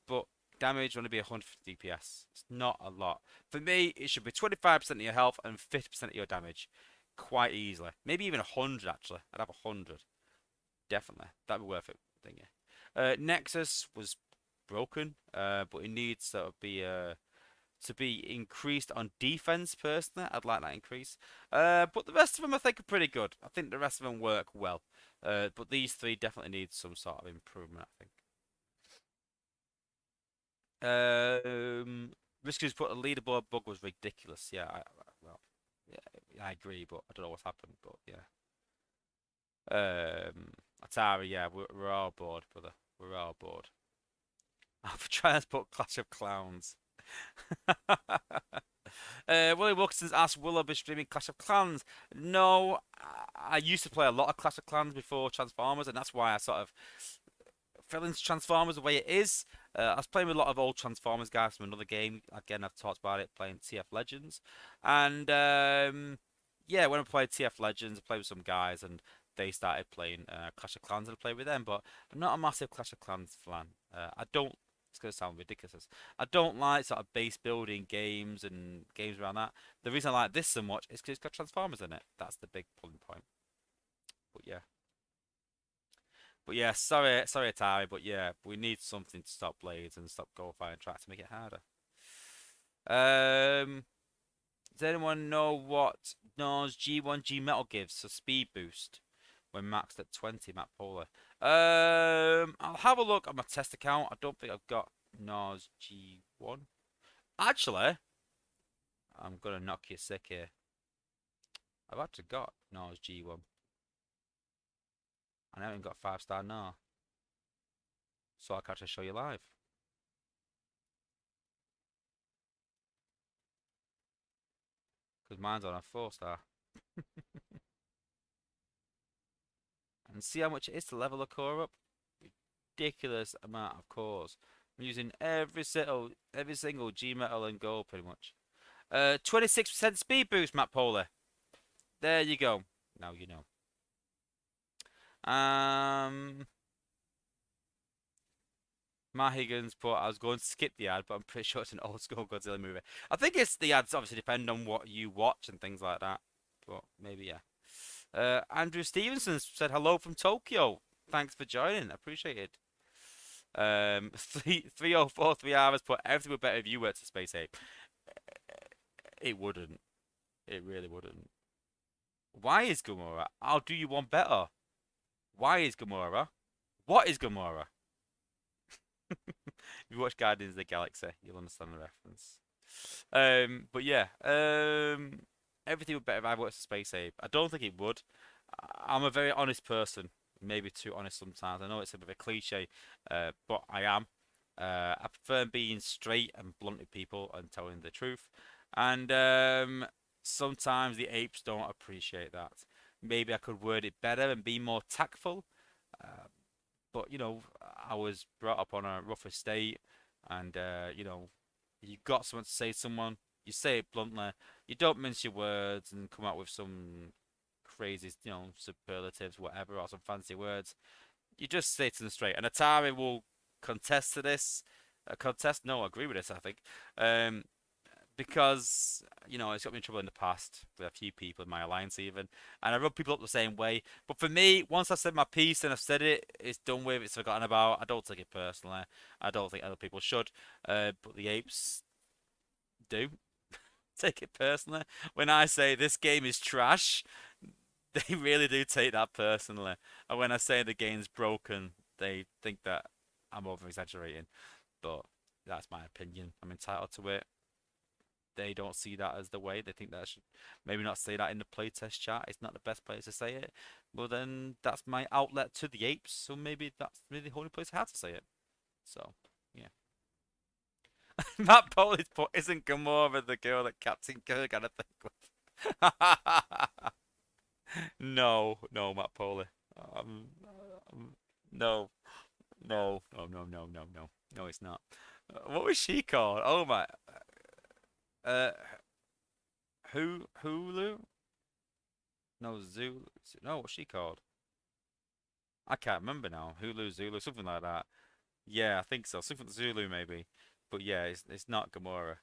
But damage only be 150 DPS. It's not a lot. For me, it should be 25% of your health and 50% of your damage. Quite easily. Maybe even 100 actually. I'd have 100. Definitely. That'd be worth it. Thing, yeah. Nexus was broken, but it needs to be increased on defense. Personally, I'd like that increase. But the rest of them I think are pretty good. I think the rest of them work well. But these three definitely need some sort of improvement, I think. Risky's put a leaderboard bug was ridiculous. Yeah, well, yeah, I agree, but I don't know what's happened. But yeah, Atari, yeah, we're all bored, brother. We're all bored. I've tried to put Clash of Clowns. Willie Wilkinson's asked, will I be streaming Clash of Clans? No, I used to play a lot of Clash of Clans before Transformers, and that's why I sort of fell into Transformers the way it is. I was playing with a lot of old Transformers guys from another game. Again, I've talked about it, playing TF Legends. And yeah, when I played TF Legends, I played with some guys, and they started playing Clash of Clans, and I played with them. But I'm not a massive Clash of Clans fan. I don't. It's gonna sound ridiculous. I don't like sort of base building games and games around that. The reason I like this so much is because it's got Transformers in it. That's the big pulling point. But yeah. But yeah, sorry, Atari, but yeah, we need something to stop Blades and stop Goldfire and try to make it harder. Um, does anyone know what NOS G1 G Metal gives? So speed boost when maxed at 20, Matt Polar. I'll have a look at my test account. I don't think I've got NOS G1. Actually, I'm gonna knock you sick here. I've actually got NOS G1. I haven't got 5-star now. So I can actually show you live. Because mine's on a 4-star. And see how much it is to level a core up? Ridiculous amount of cores. I'm using every single G metal and gold pretty much. 26% speed boost, Matt Polar. There you go. Now you know. Higgins put, I was going to skip the ad, but I'm pretty sure it's an old school Godzilla movie. I think it's the ads obviously depend on what you watch and things like that. But maybe, yeah. Andrew Stevenson said hello from Tokyo. Thanks for joining. Appreciate it. 3043 hours put everything would better if you were to Space Ape. It wouldn't. It really wouldn't. Why is Gamora? I'll do you one better. Why is Gamora? What is Gamora? If you watch Guardians of the Galaxy, you'll understand the reference. But yeah, everything would better if I watched Space Ape. I don't think it would. I'm a very honest person, maybe too honest sometimes. I know it's a bit of a cliche, but I am. I prefer being straight and blunt with people and telling the truth. And sometimes the apes don't appreciate that. Maybe I could word it better and be more tactful. But you know, I was brought up on a rough estate, and you know, you got something to say to someone, you say it bluntly. You don't mince your words and come out with some crazy, you know, superlatives, whatever, or some fancy words. You just say to them straight. And Atari will contest to this. Contest? No, I agree with this. I think. Because you know it's got me in trouble in the past with a few people in my alliance even, and I rub people up the same way. But for me, once I've said my piece and I've said it, it's done with. It's forgotten about. I don't take it personally. I don't think other people should. But the apes do take it personally. When I say this game is trash, they really do take that personally. And when I say the game's broken, they think that I'm over exaggerating. But that's my opinion. I'm entitled to it. They don't see that as the way. They think that I should maybe not say that in the playtest chat. It's not the best place to say it. Well, then that's my outlet to the apes. So maybe that's really the only place I have to say it. So, yeah. Matt Polish put, isn't Gamora the girl that Captain Kirk had a thing with? No, no, Matt Poley. No, no. No, it's not. What was she called? Oh my. Uh, Hulu? No, Zulu. No, what's she called? I can't remember now. Hulu, Zulu, something like that. Yeah, I think so. Something Zulu maybe. But yeah, it's not Gamora.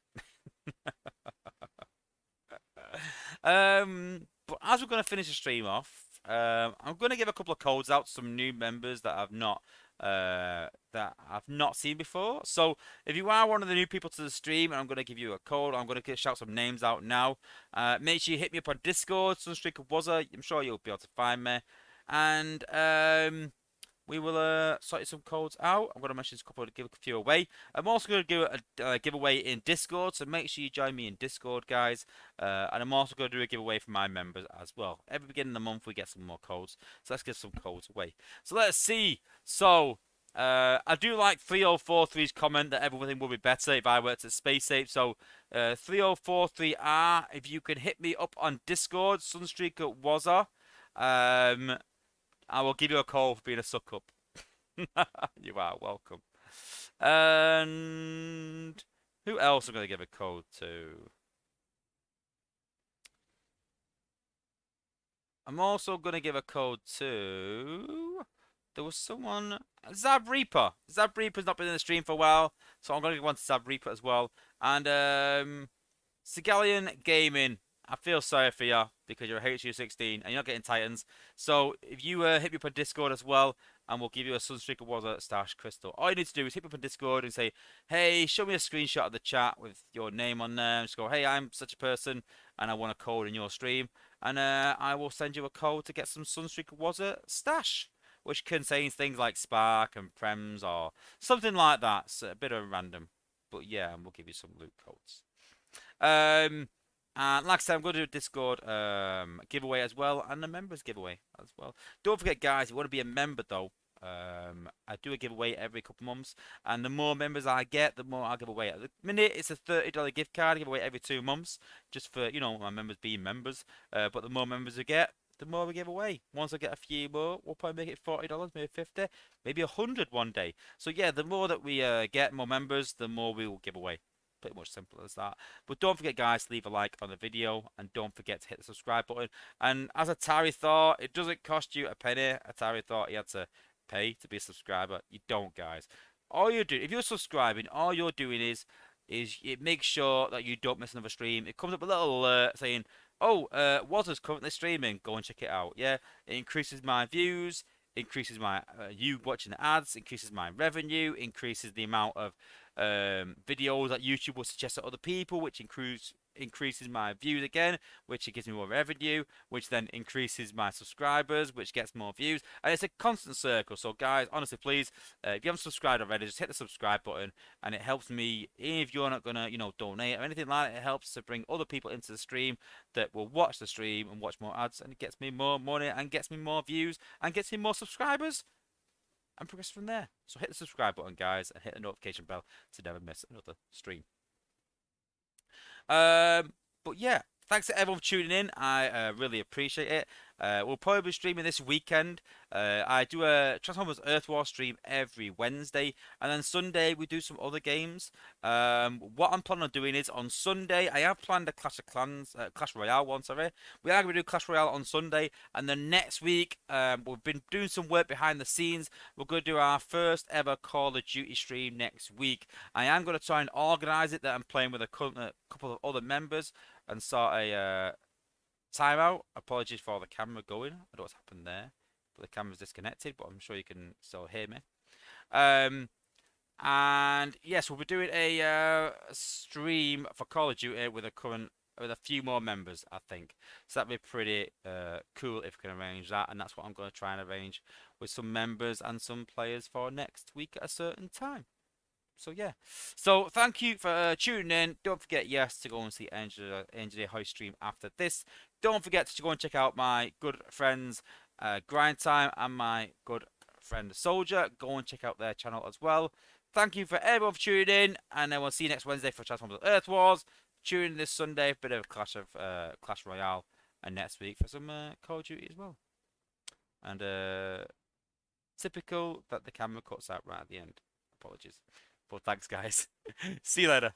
But as we're gonna finish the stream off, I'm gonna give a couple of codes out to some new members that I've not seen before. So if you are one of the new people to the stream, I'm gonna give you a code. I'm gonna shout some names out now. Make sure you hit me up on Discord, Sunstreaker Wozza. I'm sure you'll be able to find me. And we will sort some codes out. I'm going to mention a couple to give a few away. I'm also going to do a giveaway in Discord, so make sure you join me in Discord, guys. And I'm also going to do a giveaway for my members as well. Every beginning of the month, we get some more codes. So let's give some codes away. So let's see. So I do like 3043's comment that everything would be better if I worked at Space Ape. So, 3043R, if you can hit me up on Discord, Sunstreaker Wozza, I will give you a call for being a suck up. You are welcome. And who else am I going to give a code to? I'm also going to give a code to... There was someone... Zab Reaper. Zab Reaper's not been in the stream for a while, so I'm going to give one to Zab Reaper as well. And Sigalian Gaming. I feel sorry for you because you're a HU16 and you're not getting Titans. So if you hit me up on Discord as well, and we'll give you a Sunstreaker Wozza Stash Crystal. All you need to do is hit me up on Discord and say, hey, show me a screenshot of the chat with your name on there. Just go, hey, I'm such a person and I want a code in your stream. And I will send you a code to get some Sunstreaker Wozza Stash, which contains things like Spark and Prems or something like that. It's a bit of a random. But yeah, and we'll give you some loot codes. And like I said, I'm going to do a Discord giveaway as well, and a members giveaway as well. Don't forget, guys, if you want to be a member, though, I do a giveaway every couple months, and the more members I get, the more I'll give away. At the minute, it's a $30 gift card I give away every 2 months, just for, you know, my members being members. But the more members we get, the more we give away. Once I get a few more, we'll probably make it $40, maybe 50, maybe 100 one day. So yeah, the more that we get more members, the more we will give away. Pretty much simple as that. But don't forget, guys, to leave a like on the video, and don't forget to hit the subscribe button. And as Atari thought, it doesn't cost you a penny. Atari thought he had to pay to be a subscriber. You don't, guys. All you do, if you're subscribing, all you're doing is it makes sure that you don't miss another stream. It comes up a little alert saying, oh, Wozza's currently streaming. Go and check it out. Yeah, it increases my views, increases my you watching the ads, increases my revenue, increases the amount of videos that YouTube will suggest to other people, which increases my views again, which it gives me more revenue, which then increases my subscribers, which gets more views, and it's a constant circle. So guys, honestly, please, if you haven't subscribed already, just hit the subscribe button, and it helps me. If you're not gonna, you know, donate or anything like that, it helps to bring other people into the stream that will watch the stream and watch more ads, and it gets me more money and gets me more views and gets me more subscribers, and progress from there. So hit the subscribe button, guys, and hit the notification bell to never miss another stream. But yeah, thanks to everyone for tuning in. I really appreciate it. We'll probably be streaming this weekend. I do a Transformers Earth War stream every Wednesday, and then Sunday we do some other games. What I'm planning on doing is on Sunday I have planned a Clash of Clans, Clash Royale one. Sorry, we are going to do Clash Royale on Sunday, and then next week we've been doing some work behind the scenes. We're going to do our first ever Call of Duty stream next week. I am going to try and organise it that I'm playing with a couple of other members and start a timeout. Apologies for the camera going. I don't know what's happened there, but the camera's disconnected, but I'm sure you can still hear me. And yes, we'll be doing a stream for Call of Duty with a few more members, I think. So that'd be pretty cool if we can arrange that, and that's what I'm going to try and arrange with some members and some players for next week at a certain time. So yeah, so thank you for tuning in. Don't forget, yes, to go and see Engineer Hoist stream after this. Don't forget to go and check out my good friends Grind Time and my good friend Soldier. Go and check out their channel as well. Thank you for everyone for tuning in, and then we'll see you next Wednesday for Transformers Earth Wars. Tune in this Sunday for a bit of Clash Royale, and next week for some Call of Duty as well. And typical that the camera cuts out right at the end. Apologies. But thanks, guys. See you later.